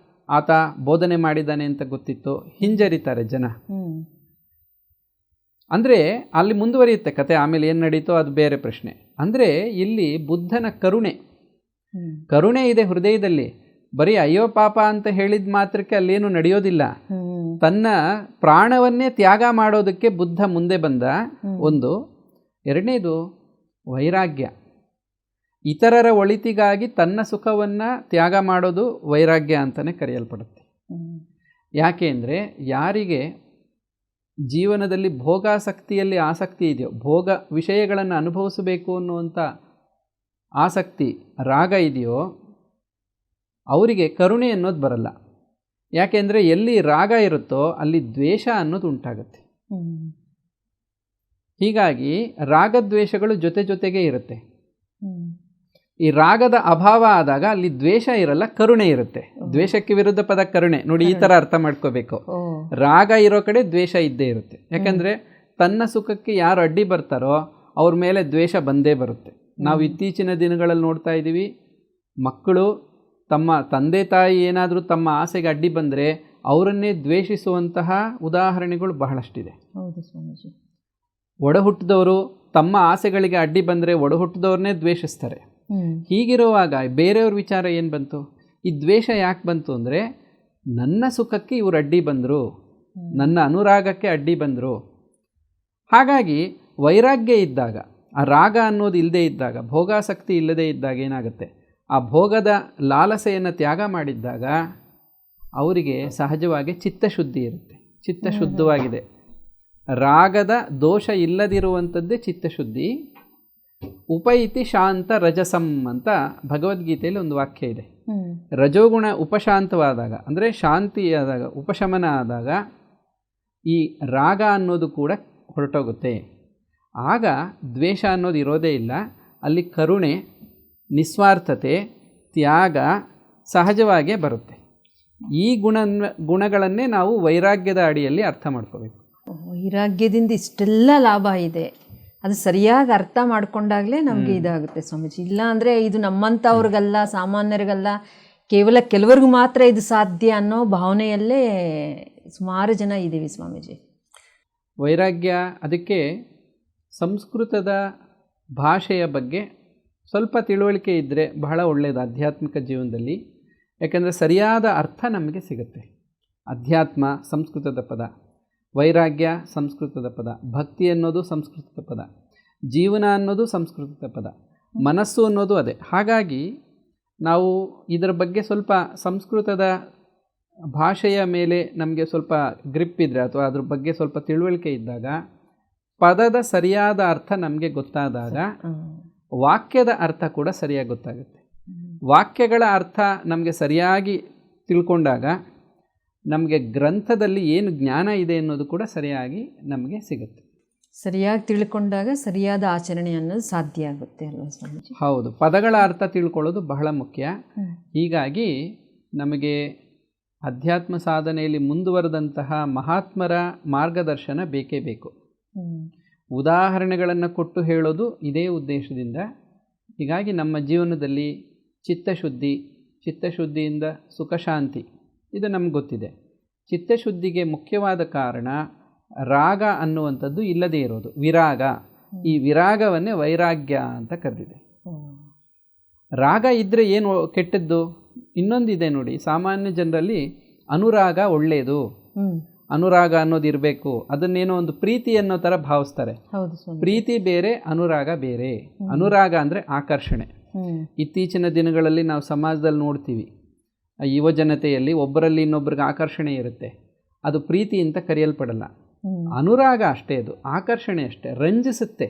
[SPEAKER 2] ಆತ ಬೋಧನೆ ಮಾಡಿದ್ದಾನೆ ಅಂತ ಗೊತ್ತಿತ್ತು. ಹಿಂಜರಿತಾರೆ ಜನ. ಅಂದರೆ ಅಲ್ಲಿ ಮುಂದುವರಿಯುತ್ತೆ ಕತೆ, ಆಮೇಲೆ ಏನು ನಡೀತೋ ಅದು ಬೇರೆ ಪ್ರಶ್ನೆ. ಅಂದರೆ ಇಲ್ಲಿ ಬುದ್ಧನ ಕರುಣೆ ಇದೆ ಹೃದಯದಲ್ಲಿ. ಬರೀ ಅಯ್ಯೋ ಪಾಪ ಅಂತ ಹೇಳಿದ ಮಾತ್ರಕ್ಕೆ ಅಲ್ಲೇನು ನಡೆಯೋದಿಲ್ಲ. ತನ್ನ ಪ್ರಾಣವನ್ನೇ ತ್ಯಾಗ ಮಾಡೋದಕ್ಕೆ ಬುದ್ಧ ಮುಂದೆ ಬಂದ. ಒಂದು. ಎರಡನೇದು ವೈರಾಗ್ಯ. ಇತರರ ಒಳಿತಿಗಾಗಿ ತನ್ನ ಸುಖವನ್ನು ತ್ಯಾಗ ಮಾಡೋದು ವೈರಾಗ್ಯ ಅಂತಲೇ ಕರೆಯಲ್ಪಡುತ್ತೆ. ಯಾಕೆ ಅಂದರೆ, ಯಾರಿಗೆ ಜೀವನದಲ್ಲಿ ಭೋಗಾಸಕ್ತಿಯಲ್ಲಿ ಆಸಕ್ತಿ ಇದೆಯೋ, ಭೋಗ ವಿಷಯಗಳನ್ನು ಅನುಭವಿಸಬೇಕು ಅನ್ನುವಂಥ ಆಸಕ್ತಿ, ರಾಗ ಇದೆಯೋ, ಅವರಿಗೆ ಕರುಣೆ ಅನ್ನೋದು ಬರಲ್ಲ. ಯಾಕೆಂದರೆ ಎಲ್ಲಿ ರಾಗ ಇರುತ್ತೋ ಅಲ್ಲಿ ದ್ವೇಷ ಅನ್ನೋದು ಉಂಟಾಗುತ್ತೆ. ಹೀಗಾಗಿ ರಾಗದ್ವೇಷಗಳು ಜೊತೆಗೆ ಇರುತ್ತೆ. ಈ ರಾಗದ ಅಭಾವ ಆದಾಗ ಅಲ್ಲಿ ದ್ವೇಷ ಇರಲ್ಲ, ಕರುಣೆ ಇರುತ್ತೆ. ದ್ವೇಷಕ್ಕೆ ವಿರುದ್ಧ ಪದ ಕರುಣೆ. ನೋಡಿ, ಈ ಥರ ಅರ್ಥ ಮಾಡ್ಕೋಬೇಕು. ರಾಗ ಇರೋ ಕಡೆ ದ್ವೇಷ ಇದ್ದೇ ಇರುತ್ತೆ. ಯಾಕಂದರೆ ತನ್ನ ಸುಖಕ್ಕೆ ಯಾರು ಅಡ್ಡಿ ಬರ್ತಾರೋ ಅವ್ರ ಮೇಲೆ ದ್ವೇಷ ಬಂದೇ ಬರುತ್ತೆ. ನಾವು ಇತ್ತೀಚಿನ ದಿನಗಳಲ್ಲಿ ನೋಡ್ತಾ ಇದ್ದೀವಿ, ಮಕ್ಕಳು ತಮ್ಮ ತಂದೆ ತಾಯಿ ಏನಾದರೂ ತಮ್ಮ ಆಸೆಗೆ ಅಡ್ಡಿ ಬಂದರೆ ಅವರನ್ನೇ ದ್ವೇಷಿಸುವಂತಹ ಉದಾಹರಣೆಗಳು ಬಹಳಷ್ಟಿದೆ.
[SPEAKER 1] ಹೌದು ಸ್ವಾಮೀಜಿ.
[SPEAKER 2] ಒಡಹುಟ್ಟಿದವರು ತಮ್ಮ ಆಸೆಗಳಿಗೆ ಅಡ್ಡಿ ಬಂದರೆ ಒಡಹುಟ್ಟಿದವ್ರನ್ನೇ ದ್ವೇಷಿಸ್ತಾರೆ. ಹೀಗಿರುವಾಗ ಬೇರೆಯವ್ರ ವಿಚಾರ ಏನು ಬಂತು? ಈ ದ್ವೇಷ ಯಾಕೆ ಬಂತು ಅಂದರೆ, ನನ್ನ ಸುಖಕ್ಕೆ ಇವರು ಅಡ್ಡಿ ಬಂದರು, ನನ್ನ ಅನುರಾಗಕ್ಕೆ ಅಡ್ಡಿ ಬಂದರು. ಹಾಗಾಗಿ ವೈರಾಗ್ಯ ಇದ್ದಾಗ, ಆ ರಾಗ ಅನ್ನೋದು ಇಲ್ಲದೇ ಇದ್ದಾಗ, ಭೋಗಾಸಕ್ತಿ ಇಲ್ಲದೇ ಇದ್ದಾಗ ಏನಾಗುತ್ತೆ, ಆ ಭೋಗದ ಲಾಲಸೆಯನ್ನು ತ್ಯಾಗ ಮಾಡಿದ್ದಾಗ ಅವರಿಗೆ ಸಹಜವಾಗಿ ಚಿತ್ತಶುದ್ಧಿ ಇರುತ್ತೆ. ಚಿತ್ತ ಶುದ್ಧವಾಗಿದೆ. ರಾಗದ ದೋಷ ಇಲ್ಲದಿರುವಂಥದ್ದೇ ಚಿತ್ತಶುದ್ಧಿ. ಉಪೈತಿ ಶಾಂತ ರಜಸಂ ಅಂತ ಭಗವದ್ಗೀತೆಯಲ್ಲಿ ಒಂದು ವಾಕ್ಯ ಇದೆ. ರಜೋಗುಣ ಉಪಶಾಂತವಾದಾಗ, ಅಂದರೆ ಶಾಂತಿಯಾದಾಗ, ಉಪಶಮನ ಆದಾಗ ಈ ರಾಗ ಅನ್ನೋದು ಕೂಡ ಹೊರಟೋಗುತ್ತೆ. ಆಗ ದ್ವೇಷ ಅನ್ನೋದು ಇರೋದೇ ಇಲ್ಲ. ಅಲ್ಲಿ ಕರುಣೆ, ನಿಸ್ವಾರ್ಥತೆ, ತ್ಯಾಗ ಸಹಜವಾಗೇ ಬರುತ್ತೆ. ಈ ಗುಣಗಳನ್ನೇ ನಾವು ವೈರಾಗ್ಯದ ಅಡಿಯಲ್ಲಿ ಅರ್ಥ ಮಾಡ್ಕೋಬೇಕು.
[SPEAKER 1] ವೈರಾಗ್ಯದಿಂದ ಇಷ್ಟೆಲ್ಲ ಲಾಭ ಇದೆ, ಅದು ಸರಿಯಾಗಿ ಅರ್ಥ ಮಾಡ್ಕೊಂಡಾಗಲೇ ನಮಗೆ ಇದಾಗುತ್ತೆ ಸ್ವಾಮೀಜಿ. ಇಲ್ಲ ಅಂದರೆ ಇದು ನಮ್ಮಂಥವ್ರಿಗಲ್ಲ, ಸಾಮಾನ್ಯರಿಗಲ್ಲ, ಕೇವಲ ಕೆಲವರಿಗೂ ಮಾತ್ರ ಇದು ಸಾಧ್ಯ ಅನ್ನೋ ಭಾವನೆಯಲ್ಲೇ ಸುಮಾರು ಜನ ಇದ್ದೀವಿ ಸ್ವಾಮೀಜಿ.
[SPEAKER 2] ವೈರಾಗ್ಯ, ಅದಕ್ಕೆ ಸಂಸ್ಕೃತದ ಭಾಷೆಯ ಬಗ್ಗೆ ಸ್ವಲ್ಪ ತಿಳುವಳಿಕೆ ಇದ್ದರೆ ಬಹಳ ಒಳ್ಳೆಯದು ಆಧ್ಯಾತ್ಮಿಕ ಜೀವನದಲ್ಲಿ. ಯಾಕೆಂದರೆ ಸರಿಯಾದ ಅರ್ಥ ನಮಗೆ ಸಿಗುತ್ತೆ. ಅಧ್ಯಾತ್ಮ ಸಂಸ್ಕೃತದ ಪದ, ವೈರಾಗ್ಯ ಸಂಸ್ಕೃತದ ಪದ, ಭಕ್ತಿ ಅನ್ನೋದು ಸಂಸ್ಕೃತದ ಪದ, ಜೀವನ ಅನ್ನೋದು ಸಂಸ್ಕೃತದ ಪದ, ಮನಸ್ಸು ಅನ್ನೋದು ಅದೇ. ಹಾಗಾಗಿ ನಾವು ಇದರ ಬಗ್ಗೆ ಸ್ವಲ್ಪ ಸಂಸ್ಕೃತದ ಭಾಷೆಯ ಮೇಲೆ ನಮಗೆ ಸ್ವಲ್ಪ ಗ್ರಿಪ್ ಇದ್ದರೆ ಅಥವಾ ಅದ್ರ ಬಗ್ಗೆ ಸ್ವಲ್ಪ ತಿಳುವಳಿಕೆ ಇದ್ದಾಗ, ಪದದ ಸರಿಯಾದ ಅರ್ಥ ನಮಗೆ ಗೊತ್ತಾದಾಗ ವಾಕ್ಯದ ಅರ್ಥ ಕೂಡ ಸರಿಯಾಗಿ ಗೊತ್ತಾಗುತ್ತೆ. ವಾಕ್ಯಗಳ ಅರ್ಥ ನಮಗೆ ಸರಿಯಾಗಿ ತಿಳ್ಕೊಂಡಾಗ ನಮಗೆ ಗ್ರಂಥದಲ್ಲಿ ಏನು ಜ್ಞಾನ ಇದೆ ಅನ್ನೋದು ಕೂಡ ಸರಿಯಾಗಿ ನಮಗೆ ಸಿಗುತ್ತೆ.
[SPEAKER 1] ಸರಿಯಾಗಿ ತಿಳ್ಕೊಂಡಾಗ ಸರಿಯಾದ ಆಚರಣೆ ಅನ್ನೋದು ಸಾಧ್ಯ ಆಗುತ್ತೆ ಅಲ್ವಾ ಸ್ವಾಮೀಜಿ?
[SPEAKER 2] ಹೌದು, ಪದಗಳ ಅರ್ಥ ತಿಳ್ಕೊಳ್ಳೋದು ಬಹಳ ಮುಖ್ಯ. ಹೀಗಾಗಿ ನಮಗೆ ಅಧ್ಯಾತ್ಮ ಸಾಧನೆಯಲ್ಲಿ ಮುಂದುವರೆದಂತಹ ಮಹಾತ್ಮರ ಮಾರ್ಗದರ್ಶನ ಬೇಕೇ ಬೇಕು. ಉದಾಹರಣೆಗಳನ್ನು ಕೊಟ್ಟು ಹೇಳೋದು ಇದೇ ಉದ್ದೇಶದಿಂದ. ಹೀಗಾಗಿ ನಮ್ಮ ಜೀವನದಲ್ಲಿ ಚಿತ್ತಶುದ್ಧಿಯಿಂದ ಸುಖಶಾಂತಿ, ಇದು ನಮ್ಗೆ ಗೊತ್ತಿದೆ. ಚಿತ್ತಶುದ್ಧಿಗೆ ಮುಖ್ಯವಾದ ಕಾರಣ ರಾಗ ಅನ್ನುವಂಥದ್ದು ಇಲ್ಲದೇ ಇರೋದು, ವಿರಾಗ. ಈ ವಿರಾಗವನ್ನೇ ವೈರಾಗ್ಯ ಅಂತ ಕರೆದಿದೆ. ರಾಗ ಇದ್ದರೆ ಏನು ಕೆಟ್ಟದ್ದು? ಇನ್ನೊಂದಿದೆ ನೋಡಿ, ಸಾಮಾನ್ಯ ಜನರಲ್ಲಿ ಅನುರಾಗ ಒಳ್ಳೆಯದು, ಅನುರಾಗ ಅನ್ನೋದು ಇರಬೇಕು, ಅದನ್ನೇನೋ ಒಂದು ಪ್ರೀತಿ ಅನ್ನೋ ಥರ ಭಾವಿಸ್ತಾರೆ. ಪ್ರೀತಿ ಬೇರೆ, ಅನುರಾಗ ಬೇರೆ. ಅನುರಾಗ ಅಂದರೆ ಆಕರ್ಷಣೆ. ಇತ್ತೀಚಿನ ದಿನಗಳಲ್ಲಿ ನಾವು ಸಮಾಜದಲ್ಲಿ ನೋಡ್ತೀವಿ, ಯುವ ಜನತೆಯಲ್ಲಿ ಒಬ್ಬರಲ್ಲಿ ಇನ್ನೊಬ್ಬರಿಗೆ ಆಕರ್ಷಣೆ ಇರುತ್ತೆ, ಅದು ಪ್ರೀತಿ ಅಂತ ಕರೆಯಲ್ಪಡಲ್ಲ. ಅನುರಾಗ ಅಷ್ಟೇ, ಅದು ಆಕರ್ಷಣೆ ಅಷ್ಟೇ, ರಂಜಿಸುತ್ತೆ.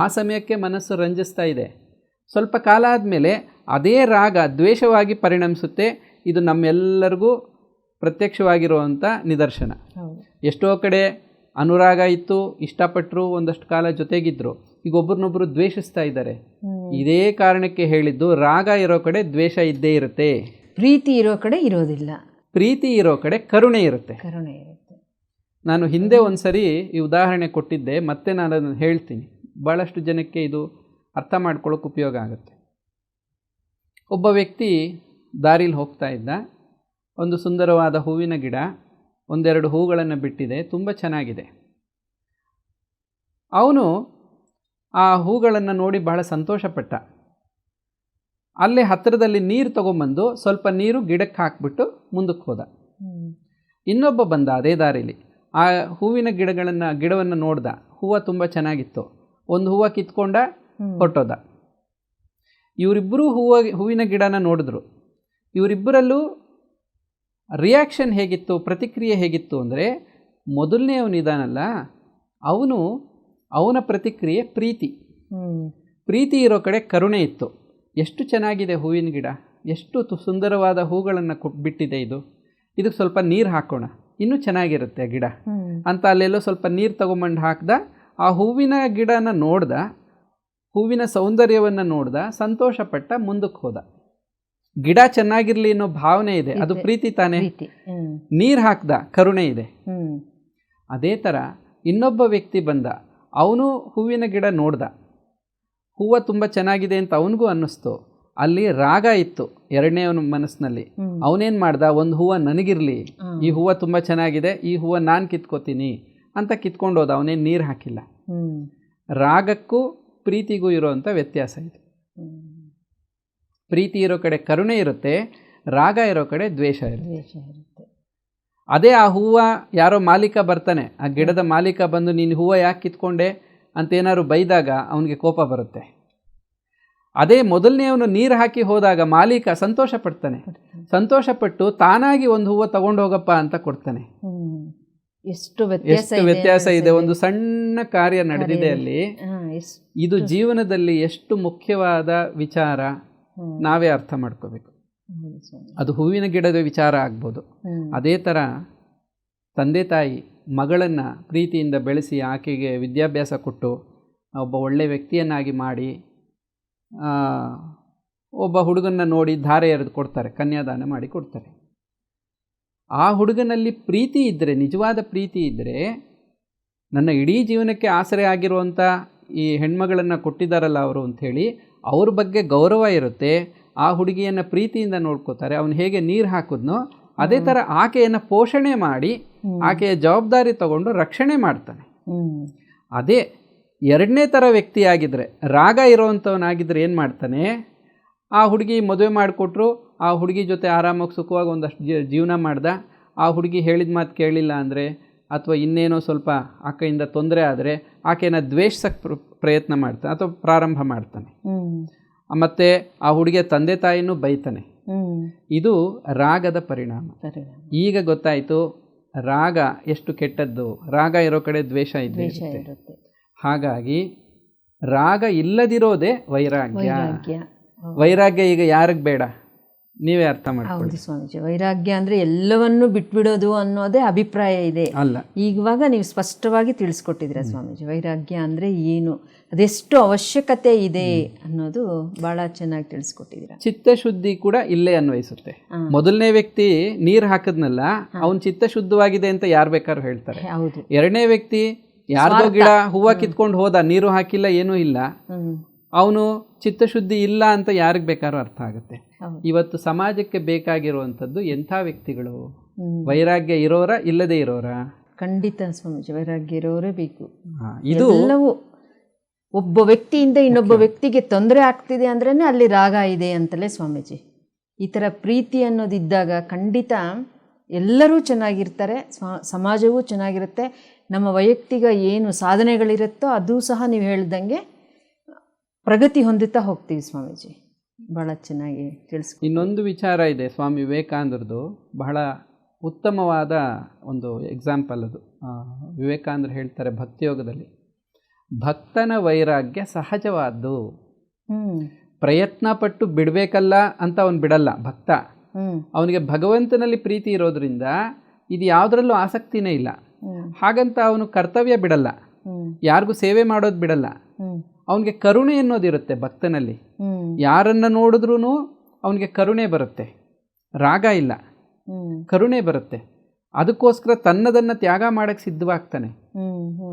[SPEAKER 2] ಆ ಸಮಯಕ್ಕೆ ಮನಸ್ಸು ರಂಜಿಸ್ತಾ ಇದೆ, ಸ್ವಲ್ಪ ಕಾಲ ಆದಮೇಲೆ ಅದೇ ರಾಗ ದ್ವೇಷವಾಗಿ ಪರಿಣಮಿಸುತ್ತೆ. ಇದು ನಮ್ಮೆಲ್ಲರಿಗೂ ಪ್ರತ್ಯಕ್ಷವಾಗಿರುವಂಥ ನಿದರ್ಶನ. ಎಷ್ಟೋ ಕಡೆ ಅನುರಾಗ ಇತ್ತು, ಇಷ್ಟಪಟ್ಟರು, ಒಂದಷ್ಟು ಕಾಲ ಜೊತೆಗಿದ್ರು, ಈಗ ಒಬ್ರನ್ನೊಬ್ರು ದ್ವೇಷಿಸ್ತಾ ಇದ್ದಾರೆ. ಇದೇ ಕಾರಣಕ್ಕೆ ಹೇಳಿದ್ದು, ರಾಗ ಇರೋ ಕಡೆ ದ್ವೇಷ ಇದ್ದೇ ಇರುತ್ತೆ,
[SPEAKER 1] ಪ್ರೀತಿ ಇರೋ ಕಡೆ ಇರೋದಿಲ್ಲ.
[SPEAKER 2] ಪ್ರೀತಿ ಇರೋ ಕಡೆ ಕರುಣೆ ಇರುತ್ತೆ. ನಾನು ಹಿಂದೆ ಒಂದು ಸರಿ ಈ ಉದಾಹರಣೆ ಕೊಟ್ಟಿದ್ದೆ, ಮತ್ತೆ ನಾನು ಅದನ್ನು ಹೇಳ್ತೀನಿ, ಭಾಳಷ್ಟು ಜನಕ್ಕೆ ಇದು ಅರ್ಥ ಮಾಡ್ಕೊಳ್ಳೋಕೆ ಉಪಯೋಗ ಆಗುತ್ತೆ. ಒಬ್ಬ ವ್ಯಕ್ತಿ ದಾರಿಲಿ ಹೋಗ್ತಾ ಇದ್ದ, ಒಂದು ಸುಂದರವಾದ ಹೂವಿನ ಗಿಡ ಒಂದೆರಡು ಹೂಗಳನ್ನು ಬಿಟ್ಟಿದೆ, ತುಂಬ ಚೆನ್ನಾಗಿದೆ. ಅವನು ಆ ಹೂಗಳನ್ನು ನೋಡಿ ಬಹಳ ಸಂತೋಷಪಟ್ಟ. ಅಲ್ಲೇ ಹತ್ತಿರದಲ್ಲಿ ನೀರು ತೊಗೊಂಬಂದು ಸ್ವಲ್ಪ ನೀರು ಗಿಡಕ್ಕೆ ಹಾಕ್ಬಿಟ್ಟು ಮುಂದಕ್ಕೆ ಹೋದ. ಇನ್ನೊಬ್ಬ ಬಂದ ಅದೇ ದಾರಿಲಿ, ಆ ಹೂವಿನ ಗಿಡವನ್ನು ನೋಡ್ದ, ಹೂವು ತುಂಬ ಚೆನ್ನಾಗಿತ್ತು, ಒಂದು ಹೂವು ಕಿತ್ಕೊಂಡ ಹೊಟ್ಟೋದ. ಇವರಿಬ್ಬರೂ ಹೂವಿನ ಗಿಡನ ನೋಡಿದ್ರು. ಇವರಿಬ್ಬರಲ್ಲೂ ರಿಯಾಕ್ಷನ್ ಹೇಗಿತ್ತು, ಪ್ರತಿಕ್ರಿಯೆ ಹೇಗಿತ್ತು ಅಂದರೆ, ಮೊದಲನೇವನಿದಾನಲ್ಲ ಅವನ ಪ್ರತಿಕ್ರಿಯೆ ಪ್ರೀತಿ ಇರೋ ಕಡೆ ಕರುಣೆ ಇತ್ತು. ಎಷ್ಟು ಚೆನ್ನಾಗಿದೆ ಹೂವಿನ ಗಿಡ, ಎಷ್ಟು ಸುಂದರವಾದ ಹೂಗಳನ್ನು ಬಿಟ್ಟಿದೆ, ಇದಕ್ಕೆ ಸ್ವಲ್ಪ ನೀರು ಹಾಕೋಣ, ಇನ್ನೂ ಚೆನ್ನಾಗಿರುತ್ತೆ ಗಿಡ ಅಂತ ಅಲ್ಲೆಲ್ಲೋ ಸ್ವಲ್ಪ ನೀರು ತಗೊಂಬಂದು ಹಾಕ್ದ. ಆ ಹೂವಿನ ಗಿಡನ ನೋಡ್ದ, ಹೂವಿನ ಸೌಂದರ್ಯವನ್ನು ನೋಡ್ದ, ಸಂತೋಷಪಟ್ಟ, ಮುಂದಕ್ಕೆ ಹೋದ. ಗಿಡ ಚೆನ್ನಾಗಿರಲಿ ಅನ್ನೋ ಭಾವನೆ ಇದೆ, ಅದು ಪ್ರೀತಿ ತಾನೇ. ನೀರು ಹಾಕ್ದ, ಕರುಣೆ ಇದೆ. ಅದೇ ಥರ ಇನ್ನೊಬ್ಬ ವ್ಯಕ್ತಿ ಬಂದ, ಅವನು ಹೂವಿನ ಗಿಡ ನೋಡ್ದ, ಹೂವು ತುಂಬ ಚೆನ್ನಾಗಿದೆ ಅಂತ ಅವನಿಗೂ ಅನ್ನಿಸ್ತು. ಅಲ್ಲಿ ರಾಗ ಇತ್ತು ಎರಡನೇವನ ಮನಸ್ಸಿನಲ್ಲಿ. ಅವನೇನು ಮಾಡ್ದ, ಒಂದು ಹೂವು ನನಗಿರಲಿ, ಈ ಹೂವು ತುಂಬ ಚೆನ್ನಾಗಿದೆ, ಈ ಹೂವು ನಾನು ಕಿತ್ಕೋತೀನಿ ಅಂತ ಕಿತ್ಕೊಂಡೋದ. ಅವನೇನು ನೀರು ಹಾಕಿಲ್ಲ. ರಾಗಕ್ಕೂ ಪ್ರೀತಿಗೂ ಇರೋವಂಥ ವ್ಯತ್ಯಾಸ ಇದು. ಪ್ರೀತಿ ಇರೋ ಕಡೆ ಕರುಣೆ ಇರುತ್ತೆ, ರಾಗ ಇರೋ ಕಡೆ ದ್ವೇಷ ಇರುತ್ತೆ. ಅದೇ ಆ ಹೂವು ಯಾರೋ ಮಾಲೀಕ ಬರ್ತಾನೆ, ಆ ಗಿಡದ ಮಾಲೀಕ ಬಂದು ನೀನು ಹೂವು ಯಾಕೆ ಕಿತ್ಕೊಂಡೆ ಅಂತೇನಾದ್ರು ಬೈದಾಗ ಅವನಿಗೆ ಕೋಪ ಬರುತ್ತೆ. ಅದೇ ಮೊದಲನೇವನು ನೀರು ಹಾಕಿ ಹೋದಾಗ ಮಾಲೀಕ ಸಂತೋಷಪಟ್ಟು ತಾನಾಗಿ ಒಂದು ಹೂವು ತಗೊಂಡು ಹೋಗಪ್ಪ ಅಂತ ಕೊಡ್ತಾನೆ. ಎಷ್ಟು ವ್ಯತ್ಯಾಸ ಇದೆ. ಒಂದು ಸಣ್ಣ ಕಾರ್ಯ ನಡೆದಿದೆ ಅಲ್ಲಿ. ಇದು ಜೀವನದಲ್ಲಿ ಎಷ್ಟು ಮುಖ್ಯವಾದ ವಿಚಾರ ನಾವೇ ಅರ್ಥ ಮಾಡ್ಕೋಬೇಕು. ಅದು ಹೂವಿನ ಗಿಡದ ವಿಚಾರ ಆಗ್ಬೋದು. ಅದೇ ಥರ ತಂದೆ ತಾಯಿ ಮಗಳನ್ನು ಪ್ರೀತಿಯಿಂದ ಬೆಳೆಸಿ ಆಕೆಗೆ ವಿದ್ಯಾಭ್ಯಾಸ ಕೊಟ್ಟು ಒಬ್ಬ ಒಳ್ಳೆಯ ವ್ಯಕ್ತಿಯನ್ನಾಗಿ ಮಾಡಿ ಒಬ್ಬ ಹುಡುಗನ್ನ ನೋಡಿ ಧಾರೆ ಎರೆದು ಕೊಡ್ತಾರೆ, ಕನ್ಯಾದಾನ ಮಾಡಿ ಕೊಡ್ತಾರೆ. ಆ ಹುಡುಗನಲ್ಲಿ ಪ್ರೀತಿ ಇದ್ದರೆ, ನಿಜವಾದ ಪ್ರೀತಿ ಇದ್ದರೆ, ನನ್ನ ಇಡೀ ಜೀವನಕ್ಕೆ ಆಸರೆ ಆಗಿರುವಂಥ ಈ ಹೆಣ್ಮಗಳನ್ನು ಕೊಟ್ಟಿದ್ದಾರಲ್ಲ ಅವರು ಅಂಥೇಳಿ ಅವ್ರ ಬಗ್ಗೆ ಗೌರವ ಇರುತ್ತೆ. ಆ ಹುಡುಗಿಯನ್ನು ಪ್ರೀತಿಯಿಂದ ನೋಡ್ಕೋತಾರೆ. ಅವನು ಹೇಗೆ ನೀರು ಹಾಕಿದ್ನೋ ಅದೇ ಥರ ಆಕೆಯನ್ನು ಪೋಷಣೆ ಮಾಡಿ ಆಕೆಯ ಜವಾಬ್ದಾರಿ ತಗೊಂಡು ರಕ್ಷಣೆ ಮಾಡ್ತಾನೆ. ಅದೇ ಎರಡನೇ ಥರ ವ್ಯಕ್ತಿಯಾಗಿದ್ದರೆ, ರಾಗ ಇರೋವಂಥವನಾಗಿದ್ದರೆ ಏನು ಮಾಡ್ತಾನೆ, ಆ ಹುಡುಗಿ ಮದುವೆ ಮಾಡಿಕೊಟ್ರು, ಆ ಹುಡುಗಿ ಜೊತೆ ಆರಾಮಾಗಿ ಸುಖವಾಗಿ ಒಂದಷ್ಟು ಜೀವನ ಮಾಡ್ದ. ಆ ಹುಡುಗಿ ಹೇಳಿದ ಮಾತು ಕೇಳಿಲ್ಲ ಅಂದರೆ ಅಥವಾ ಇನ್ನೇನೋ ಸ್ವಲ್ಪ ಆಕೆಯಿಂದ ತೊಂದರೆ ಆದರೆ ಆಕೆಯನ್ನು ದ್ವೇಷಿಸಕ್ಕೆ ಪ್ರಯತ್ನ ಮಾಡ್ತಾನೆ ಅಥವಾ ಪ್ರಾರಂಭ ಮಾಡ್ತಾನೆ. ಮತ್ತು ಆ ಹುಡುಗಿಯ ತಂದೆ ತಾಯಿನೂ ಬೈತಾನೆ.
[SPEAKER 1] ಹ್ಮ್.
[SPEAKER 2] ಇದು ರಾಗದ ಪರಿಣಾಮ.
[SPEAKER 1] ಸರಿ.
[SPEAKER 2] ಈಗ ಗೊತ್ತಾಯಿತು ರಾಗ ಎಷ್ಟು ಕೆಟ್ಟದ್ದು. ರಾಗ ಇರೋ ಕಡೆ ದ್ವೇಷ
[SPEAKER 1] ದ್ವೇಷ
[SPEAKER 2] ಇರುತ್ತೆ.
[SPEAKER 1] ಇರುತ್ತೆ.
[SPEAKER 2] ಹಾಗಾಗಿ ರಾಗ ಇಲ್ಲದಿರೋದೇ ವೈರಾಗ್ಯ.
[SPEAKER 1] ವೈರಾಗ್ಯ.
[SPEAKER 2] ವೈರಾಗ್ಯ ಈಗ ಯಾರಿಗೆ ಬೇಡ, ನೀವೇ ಅರ್ಥ ಮಾಡ್ಕೊಳ್ಳಿ.
[SPEAKER 1] ಹೌದು ಸ್ವಾಮೀಜಿ, ವೈರಾಗ್ಯ ಅಂದರೆ ಎಲ್ಲವನ್ನೂ ಬಿಟ್ಬಿಡೋದು ಅನ್ನೋದೇ ಅಭಿಪ್ರಾಯ ಇದೆ.
[SPEAKER 2] ಅಲ್ಲ,
[SPEAKER 1] ಇವಾಗ ನೀವು ಸ್ಪಷ್ಟವಾಗಿ ತಿಳಿಸ್ಕೊಟ್ಟಿದ್ದೀರಾ ಸ್ವಾಮೀಜಿ, ವೈರಾಗ್ಯ ಅಂದರೆ ಏನು, ಅದೆಷ್ಟು ಅವಶ್ಯಕತೆ ಇದೆ ಅನ್ನೋದು ಭಾಳ ಚೆನ್ನಾಗಿ ತಿಳಿಸ್ಕೊಟ್ಟಿದ್ದೀರಾ.
[SPEAKER 2] ಚಿತ್ತಶುದ್ಧಿ ಕೂಡ ಇಲ್ಲೇ ಅನ್ವಯಿಸುತ್ತೆ. ಮೊದಲನೇ ವ್ಯಕ್ತಿ ನೀರು ಹಾಕಿದ್ನಲ್ಲ, ಅವನು ಚಿತ್ತ ಶುದ್ಧವಾಗಿದೆ ಅಂತ ಯಾರು ಬೇಕಾದ್ರೂ ಹೇಳ್ತಾರೆ.
[SPEAKER 1] ಹೌದು.
[SPEAKER 2] ಎರಡನೇ ವ್ಯಕ್ತಿ ಯಾರ್ದೋ ಗಿಡ ಹೂವು ಕಿತ್ಕೊಂಡು ಹೋದ, ನೀರು ಹಾಕಿಲ್ಲ, ಏನೂ ಇಲ್ಲ, ಅವನು ಚಿತ್ತಶುದ್ಧಿ ಇಲ್ಲ ಅಂತ ಯಾರಿಗೆ ಬೇಕಾದ್ರೂ ಅರ್ಥ ಆಗುತ್ತೆ. ಇವತ್ತು ಸಮಾಜಕ್ಕೆ ಬೇಕಾಗಿರುವಂಥದ್ದು ಎಂಥ ವ್ಯಕ್ತಿಗಳು? ವೈರಾಗ್ಯ ಇರೋರ, ಇಲ್ಲದೆ ಇರೋರ?
[SPEAKER 1] ಖಂಡಿತ ಸ್ವಾಮೀಜಿ, ವೈರಾಗ್ಯ ಇರೋರೇ ಬೇಕು.
[SPEAKER 2] ಇದು
[SPEAKER 1] ಎಲ್ಲವೂ ಒಬ್ಬ ವ್ಯಕ್ತಿಯಿಂದ ಇನ್ನೊಬ್ಬ ವ್ಯಕ್ತಿಗೆ ತೊಂದರೆ ಆಗ್ತಿದೆ ಅಂದ್ರೇ ಅಲ್ಲಿ ರಾಗ ಇದೆ ಅಂತಲೇ ಸ್ವಾಮೀಜಿ. ಈ ಥರ ಪ್ರೀತಿ ಅನ್ನೋದಿದ್ದಾಗ ಖಂಡಿತ ಎಲ್ಲರೂ ಚೆನ್ನಾಗಿರ್ತಾರೆ, ಸಮಾಜವೂ ಚೆನ್ನಾಗಿರುತ್ತೆ. ನಮ್ಮ ವೈಯಕ್ತಿಕ ಏನು ಸಾಧನೆಗಳಿರುತ್ತೋ ಅದು ಸಹ ನೀವು ಹೇಳ್ದಂಗೆ ಪ್ರಗತಿ ಹೊಂದುತ್ತಾ ಹೋಗ್ತೀವಿ ಸ್ವಾಮೀಜಿ. ಭಾಳ ಚೆನ್ನಾಗಿ
[SPEAKER 2] ಇನ್ನೊಂದು ವಿಚಾರ ಇದೆ, ಸ್ವಾಮಿ ವಿವೇಕಾನಂದರದು ಬಹಳ ಉತ್ತಮವಾದ ಒಂದು ಎಕ್ಸಾಂಪಲ್ ಅದು. ವಿವೇಕಾನಂದರು ಹೇಳ್ತಾರೆ ಭಕ್ತಿಯೋಗದಲ್ಲಿ, ಭಕ್ತನ ವೈರಾಗ್ಯ ಸಹಜವಾದ್ದು. ಪ್ರಯತ್ನ ಪಟ್ಟು ಬಿಡಬೇಕಲ್ಲ ಅಂತ ಅವನು ಬಿಡಲ್ಲ ಭಕ್ತ. ಅವನಿಗೆ ಭಗವಂತನಲ್ಲಿ ಪ್ರೀತಿ ಇರೋದ್ರಿಂದ ಇದು ಯಾವುದರಲ್ಲೂ ಆಸಕ್ತಿನೇ ಇಲ್ಲ. ಹಾಗಂತ ಅವನು ಕರ್ತವ್ಯ ಬಿಡಲ್ಲ, ಯಾರಿಗೂ ಸೇವೆ ಮಾಡೋದು ಬಿಡಲ್ಲ. ಅವನಿಗೆ ಕರುಣೆ ಅನ್ನೋದಿರುತ್ತೆ ಭಕ್ತನಲ್ಲಿ. ಯಾರನ್ನು ನೋಡಿದ್ರೂ ಅವನಿಗೆ ಕರುಣೆ ಬರುತ್ತೆ, ರಾಗ ಇಲ್ಲ, ಕರುಣೆ ಬರುತ್ತೆ. ಅದಕ್ಕೋಸ್ಕರ ತನ್ನದನ್ನು ತ್ಯಾಗ ಮಾಡೋಕ್ಕೆ ಸಿದ್ಧವಾಗ್ತಾನೆ.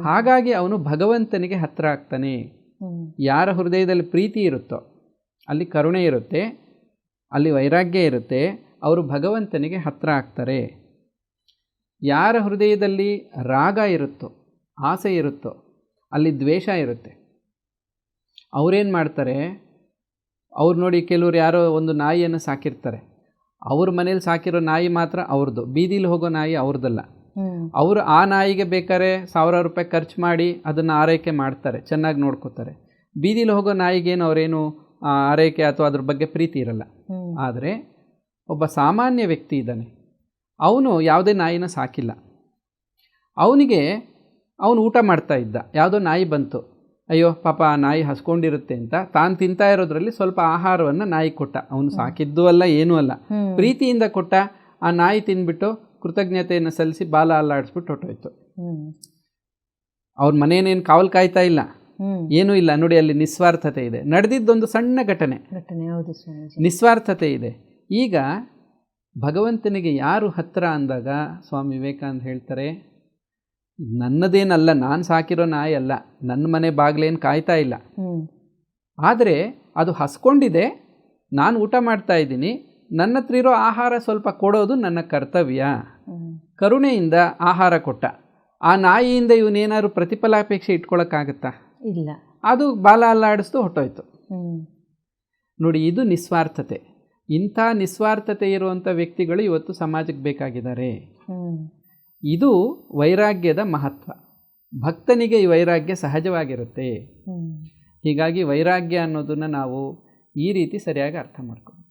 [SPEAKER 2] ಹಾಗಾಗಿ ಅವನು ಭಗವಂತನಿಗೆ ಹತ್ತಿರ ಆಗ್ತಾನೆ. ಯಾರ ಹೃದಯದಲ್ಲಿ ಪ್ರೀತಿ ಇರುತ್ತೋ ಅಲ್ಲಿ ಕರುಣೆ ಇರುತ್ತೆ, ಅಲ್ಲಿ ವೈರಾಗ್ಯ ಇರುತ್ತೆ, ಅವರು ಭಗವಂತನಿಗೆ ಹತ್ತಿರ ಆಗ್ತಾರೆ. ಯಾರ ಹೃದಯದಲ್ಲಿ ರಾಗ ಇರುತ್ತೋ, ಆಸೆ ಇರುತ್ತೋ, ಅಲ್ಲಿ ದ್ವೇಷ ಇರುತ್ತೆ. ಅವರೇನು ಮಾಡ್ತಾರೆ, ಅವ್ರು ನೋಡಿ, ಕೆಲವ್ರು ಯಾರೋ ಒಂದು ನಾಯಿಯನ್ನು ಸಾಕಿರ್ತಾರೆ, ಅವ್ರ ಮನೇಲಿ ಸಾಕಿರೋ ನಾಯಿ ಮಾತ್ರ ಅವ್ರದ್ದು, ಬೀದಿಲಿ ಹೋಗೋ ನಾಯಿ ಅವ್ರದ್ದಲ್ಲ. ಅವರು ಆ ನಾಯಿಗೆ ಬೇಕಾದ್ರೆ 1000 ರೂಪಾಯಿ ಖರ್ಚು ಮಾಡಿ ಅದನ್ನು ಆರೈಕೆ ಮಾಡ್ತಾರೆ, ಚೆನ್ನಾಗಿ ನೋಡ್ಕೋತಾರೆ. ಬೀದಿಲಿ ಹೋಗೋ ನಾಯಿಗೇನು ಅವರೇನು ಆರೈಕೆ ಅಥವಾ ಅದ್ರ ಬಗ್ಗೆ ಪ್ರೀತಿ ಇರಲ್ಲ. ಆದರೆ ಒಬ್ಬ ಸಾಮಾನ್ಯ ವ್ಯಕ್ತಿ ಇದ್ದಾನೆ, ಅವನು ಯಾವುದೇ ನಾಯಿನ ಸಾಕಿಲ್ಲ. ಅವನು ಊಟ ಮಾಡ್ತಾ ಇದ್ದ, ಯಾವುದೋ ನಾಯಿ ಬಂತು, ಅಯ್ಯೋ ಪಾಪ ಆ ನಾಯಿ ಹಸ್ಕೊಂಡಿರುತ್ತೆ ಅಂತ ತಾನು ತಿಂತಾ ಇರೋದ್ರಲ್ಲಿ ಸ್ವಲ್ಪ ಆಹಾರವನ್ನು ನಾಯಿ ಕೊಟ್ಟ. ಅವನು ಸಾಕಿದ್ದೂ ಅಲ್ಲ, ಏನೂ ಅಲ್ಲ, ಪ್ರೀತಿಯಿಂದ ಕೊಟ್ಟ. ಆ ನಾಯಿ ತಿಂದ್ಬಿಟ್ಟು ಕೃತಜ್ಞತೆಯನ್ನು ಸಲ್ಲಿಸಿ ಬಾಲ ಅಲ್ಲಾಡಿಸ್ಬಿಟ್ಟು ಹೊಟ್ಟೋಯ್ತು. ಅವ್ರ ಮನೇನೇನು ಕಾವಲು ಕಾಯ್ತಾ ಇಲ್ಲ, ಏನೂ ಇಲ್ಲ. ನೋಡಿ, ಅಲ್ಲಿ ನಿಸ್ವಾರ್ಥತೆ ಇದೆ. ನಡೆದಿದ್ದೊಂದು ಸಣ್ಣ ಘಟನೆ, ನಿಸ್ವಾರ್ಥತೆ ಇದೆ. ಈಗ ಭಗವಂತನಿಗೆ ಯಾರು ಹತ್ತಿರ ಅಂದಾಗ ಸ್ವಾಮಿ ವಿವೇಕಾನಂದ ಹೇಳ್ತಾರೆ, ನನ್ನದೇನಲ್ಲ, ನಾನು ಸಾಕಿರೋ ನಾಯಿ ಅಲ್ಲ, ನನ್ನ ಮನೆ ಬಾಗಿಲೇನು ಕಾಯ್ತಾ ಇಲ್ಲ, ಆದರೆ ಅದು ಹಸ್ಕೊಂಡಿದೆ, ನಾನು ಊಟ ಮಾಡ್ತಾ ಇದ್ದೀನಿ, ನನ್ನ ಹತ್ರ ಇರೋ ಆಹಾರ ಸ್ವಲ್ಪ ಕೊಡೋದು ನನ್ನ ಕರ್ತವ್ಯ. ಕರುಣೆಯಿಂದ ಆಹಾರ ಕೊಟ್ಟ. ಆ ನಾಯಿಯಿಂದ ಇವನೇನಾದ್ರು ಪ್ರತಿಫಲಾಪೇಕ್ಷೆ ಇಟ್ಕೊಳ್ಳೋಕ್ಕಾಗತ್ತಾ? ಇಲ್ಲ. ಅದು ಬಾಲ ಅಲ್ಲಾಡಿಸ್ತು, ಹೊಟ್ಟೋಯ್ತು. ನೋಡಿ, ಇದು ನಿಸ್ವಾರ್ಥತೆ. ಇಂಥ ನಿಸ್ವಾರ್ಥತೆ ಇರುವಂಥ ವ್ಯಕ್ತಿಗಳು ಇವತ್ತು ಸಮಾಜಕ್ಕೆ ಬೇಕಾಗಿದ್ದಾರೆ. ಇದು ವೈರಾಗ್ಯದ ಮಹತ್ವ. ಭಕ್ತನಿಗೆ ಈ ವೈರಾಗ್ಯ ಸಹಜವಾಗಿರುತ್ತೆ. ಹೀಗಾಗಿ ವೈರಾಗ್ಯ ಅನ್ನೋದನ್ನು ನಾವು ಈ ರೀತಿ ಸರಿಯಾಗಿ ಅರ್ಥ ಮಾಡ್ಕೋಬೇಕು.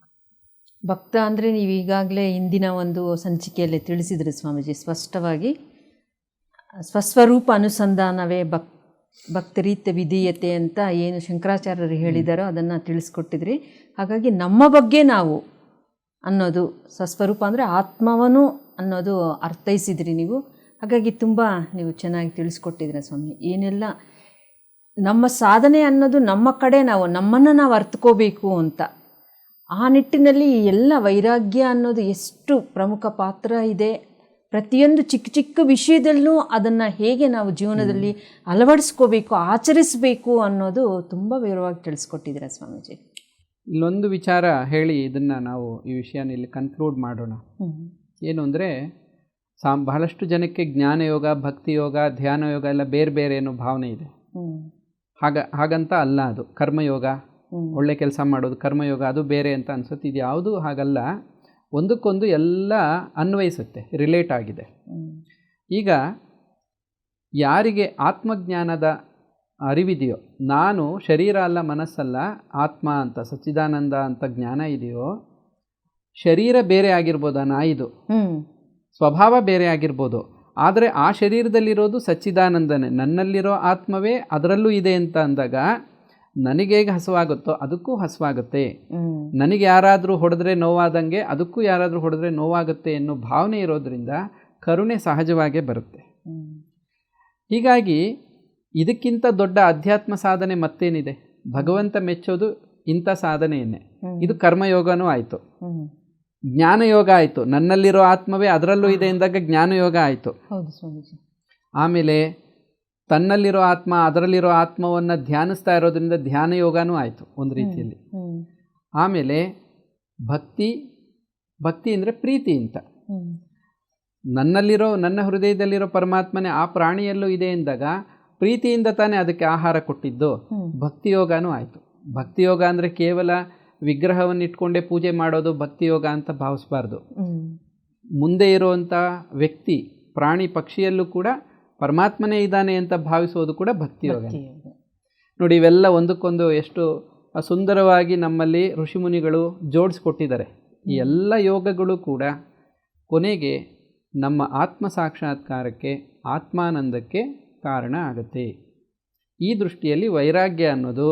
[SPEAKER 1] ಭಕ್ತ ಅಂದರೆ ನೀವು ಈಗಾಗಲೇ ಇಂದಿನ ಒಂದು ಸಂಚಿಕೆಯಲ್ಲಿ ತಿಳಿಸಿದ್ರಿ ಸ್ವಾಮೀಜಿ, ಸ್ಪಷ್ಟವಾಗಿ ಸ್ವಸ್ವರೂಪ ಅನುಸಂಧಾನವೇ ಭಕ್ತರೀತ್ಯ ವಿಧೀಯತೆ ಅಂತ ಏನು ಶಂಕರಾಚಾರ್ಯರು ಹೇಳಿದಾರೋ ಅದನ್ನು ತಿಳಿಸ್ಕೊಟ್ಟಿದ್ರಿ. ಹಾಗಾಗಿ ನಮ್ಮ ಬಗ್ಗೆ ನಾವು ಅನ್ನೋದು ಸ್ವಸ್ವರೂಪ ಅಂದರೆ ಆತ್ಮವನು ಅನ್ನೋದು ಅರ್ಥೈಸಿದ್ರಿ ನೀವು. ಹಾಗಾಗಿ ತುಂಬ ನೀವು ಚೆನ್ನಾಗಿ ತಿಳಿಸ್ಕೊಟ್ಟಿದ್ದೀರ ಸ್ವಾಮಿ. ಏನೆಲ್ಲ ನಮ್ಮ ಸಾಧನೆ ಅನ್ನೋದು ನಮ್ಮ ಕಡೆ ನಮ್ಮನ್ನು ನಾವು ಅರ್ಥಕೋಬೇಕು ಅಂತ, ಆ ನಿಟ್ಟಿನಲ್ಲಿ ಎಲ್ಲ ವೈರಾಗ್ಯ ಅನ್ನೋದು ಎಷ್ಟು ಪ್ರಮುಖ ಪಾತ್ರ ಇದೆ. ಪ್ರತಿಯೊಂದು ಚಿಕ್ಕ ಚಿಕ್ಕ ವಿಷಯದಲ್ಲೂ ಅದನ್ನು ಹೇಗೆ ನಾವು ಜೀವನದಲ್ಲಿ ಅಳವಡಿಸ್ಕೋಬೇಕು, ಆಚರಿಸಬೇಕು ಅನ್ನೋದು ತುಂಬ ವಿವರವಾಗಿ ತಿಳಿಸ್ಕೊಟ್ಟಿದ್ದೀರ ಸ್ವಾಮೀಜಿ.
[SPEAKER 2] ಇಲ್ಲೊಂದು ವಿಚಾರ ಹೇಳಿ ಇದನ್ನು ನಾವು ಈ ವಿಷಯನ ಇಲ್ಲಿ ಕನ್ಕ್ಲೂಡ್ ಮಾಡೋಣ. ಏನು ಅಂದರೆ, ಬಹಳಷ್ಟು ಜನಕ್ಕೆ ಜ್ಞಾನಯೋಗ, ಭಕ್ತಿಯೋಗ, ಧ್ಯಾನ ಯೋಗ ಎಲ್ಲ ಬೇರೆ ಬೇರೆ ಏನೋ ಭಾವನೆ ಇದೆ. ಹಾಗಂತ ಅಲ್ಲ. ಅದು ಕರ್ಮಯೋಗ, ಒಳ್ಳೆ ಕೆಲಸ ಮಾಡೋದು ಕರ್ಮಯೋಗ, ಅದು ಬೇರೆ ಅಂತ ಅನ್ಸುತ್ತೆ. ಇದು ಯಾವುದೂ ಹಾಗಲ್ಲ, ಒಂದಕ್ಕೊಂದು ಎಲ್ಲ ಅನ್ವಯಿಸುತ್ತೆ, ರಿಲೇಟ್ ಆಗಿದೆ. ಈಗ ಯಾರಿಗೆ ಆತ್ಮಜ್ಞಾನದ ಅರಿವಿದೆಯೋ, ನಾನು ಶರೀರ ಅಲ್ಲ ಮನಸ್ಸಲ್ಲ ಆತ್ಮ ಅಂತ ಸಚ್ಚಿದಾನಂದ ಅಂತ ಜ್ಞಾನ ಇದೆಯೋ, ಶರೀರ ಬೇರೆ ಆಗಿರ್ಬೋದಾ ನಾಯಿದು, ಸ್ವಭಾವ ಬೇರೆ ಆಗಿರ್ಬೋದು, ಆದರೆ ಆ ಶರೀರದಲ್ಲಿರೋದು ಸಚ್ಚಿದಾನಂದನೇ, ನನ್ನಲ್ಲಿರೋ ಆತ್ಮವೇ ಅದರಲ್ಲೂ ಇದೆ ಅಂತ ಅಂದಾಗ ನನಗೆ ಹೇಗೆ ಹಸುವಾಗುತ್ತೋ ಅದಕ್ಕೂ ಹಸುವಾಗುತ್ತೆ. ನನಗೆ ಯಾರಾದರೂ ಹೊಡೆದ್ರೆ ನೋವಾದಂಗೆ ಅದಕ್ಕೂ ಯಾರಾದರೂ ಹೊಡೆದ್ರೆ ನೋವಾಗುತ್ತೆ ಅನ್ನೋ ಭಾವನೆ ಇರೋದ್ರಿಂದ ಕರುಣೆ ಸಹಜವಾಗೇ ಬರುತ್ತೆ. ಹೀಗಾಗಿ ಇದಕ್ಕಿಂತ ದೊಡ್ಡ ಅಧ್ಯಾತ್ಮ ಸಾಧನೆ ಮತ್ತೇನಿದೆ? ಭಗವಂತ ಮೆಚ್ಚೋದು ಇಂಥ ಸಾಧನೆಯನ್ನೇ. ಇದು ಕರ್ಮಯೋಗನೂ ಆಯಿತು, ಜ್ಞಾನಯೋಗ ಆಯಿತು. ನನ್ನಲ್ಲಿರೋ ಆತ್ಮವೇ ಅದರಲ್ಲೂ ಇದೆ ಎಂದಾಗ ಜ್ಞಾನಯೋಗ ಆಯಿತು. ಆಮೇಲೆ ತನ್ನಲ್ಲಿರೋ ಆತ್ಮ ಅದರಲ್ಲಿರೋ ಆತ್ಮವನ್ನು ಧ್ಯಾನಿಸ್ತಾ ಇರೋದ್ರಿಂದ ಧ್ಯಾನ ಯೋಗನೂ ಆಯಿತು ಒಂದು ರೀತಿಯಲ್ಲಿ. ಆಮೇಲೆ ಭಕ್ತಿ ಅಂದರೆ ಪ್ರೀತಿ ಅಂತ. ನನ್ನ ಹೃದಯದಲ್ಲಿರೋ ಪರಮಾತ್ಮನೇ ಆ ಪ್ರಾಣಿಯಲ್ಲೂ ಇದೆ ಎಂದಾಗ ಪ್ರೀತಿಯಿಂದ ತಾನೇ ಅದಕ್ಕೆ ಆಹಾರ ಕೊಟ್ಟಿದ್ದು. ಭಕ್ತಿಯೋಗನೂ ಆಯಿತು. ಭಕ್ತಿಯೋಗ ಅಂದರೆ ಕೇವಲ ವಿಗ್ರಹವನ್ನು ಇಟ್ಕೊಂಡೇ ಪೂಜೆ ಮಾಡೋದು ಭಕ್ತಿಯೋಗ ಅಂತ ಭಾವಿಸಬಾರ್ದು. ಮುಂದೆ ಇರುವಂಥ ವ್ಯಕ್ತಿ ಪ್ರಾಣಿ ಪಕ್ಷಿಯಲ್ಲೂ ಕೂಡ ಪರಮಾತ್ಮನೇ ಇದ್ದಾನೆ ಅಂತ ಭಾವಿಸೋದು ಕೂಡ ಭಕ್ತಿಯೋಗ. ನೋಡಿ, ಇವೆಲ್ಲ ಒಂದಕ್ಕೊಂದು ಎಷ್ಟು ಸುಂದರವಾಗಿ ನಮ್ಮಲ್ಲಿ ಋಷಿಮುನಿಗಳು ಜೋಡಿಸ್ಕೊಟ್ಟಿದ್ದಾರೆ. ಈ ಎಲ್ಲ ಯೋಗಗಳು ಕೂಡ ಕೊನೆಗೆ ನಮ್ಮ ಆತ್ಮ ಸಾಕ್ಷಾತ್ಕಾರಕ್ಕೆ, ಆತ್ಮಾನಂದಕ್ಕೆ ಕಾರಣ ಆಗುತ್ತೆ. ಈ ದೃಷ್ಟಿಯಲ್ಲಿ ವೈರಾಗ್ಯ ಅನ್ನೋದು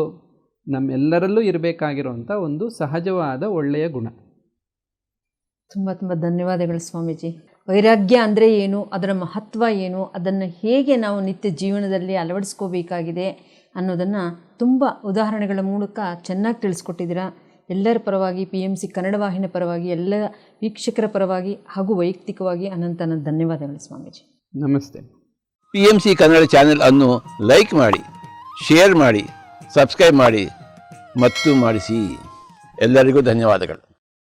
[SPEAKER 2] ನಮ್ಮೆಲ್ಲರಲ್ಲೂ ಇರಬೇಕಾಗಿರುವಂಥ ಒಂದು ಸಹಜವಾದ ಒಳ್ಳೆಯ ಗುಣ.
[SPEAKER 1] ತುಂಬ ತುಂಬ ಧನ್ಯವಾದಗಳು ಸ್ವಾಮೀಜಿ. ವೈರಾಗ್ಯ ಅಂದರೆ ಏನು, ಅದರ ಮಹತ್ವ ಏನು, ಅದನ್ನು ಹೇಗೆ ನಾವು ನಿತ್ಯ ಜೀವನದಲ್ಲಿ ಅಳವಡಿಸ್ಕೋಬೇಕಾಗಿದೆ ಅನ್ನೋದನ್ನು ತುಂಬ ಉದಾಹರಣೆಗಳ ಮೂಲಕ ಚೆನ್ನಾಗಿ ತಿಳಿಸ್ಕೊಟ್ಟಿದ್ದೀರಾ. ಎಲ್ಲರ ಪರವಾಗಿ, PMC ಕನ್ನಡ ವಾಹಿನಿ ಪರವಾಗಿ, ಎಲ್ಲ ವೀಕ್ಷಕರ ಪರವಾಗಿ ಹಾಗೂ ವೈಯಕ್ತಿಕವಾಗಿ ಅನಂತ ಧನ್ಯವಾದಗಳು ಸ್ವಾಮೀಜಿ.
[SPEAKER 2] ನಮಸ್ತೆ.
[SPEAKER 3] PMC ಕನ್ನಡ ಚಾನೆಲ್ ಅನ್ನು ಲೈಕ್ ಮಾಡಿ, ಶೇರ್ ಮಾಡಿ, ಸಬ್ಸ್ಕ್ರೈಬ್ ಮಾಡಿ ಮತ್ತು ಮಾಡಿಸಿ. ಎಲ್ಲರಿಗೂ ಧನ್ಯವಾದಗಳು.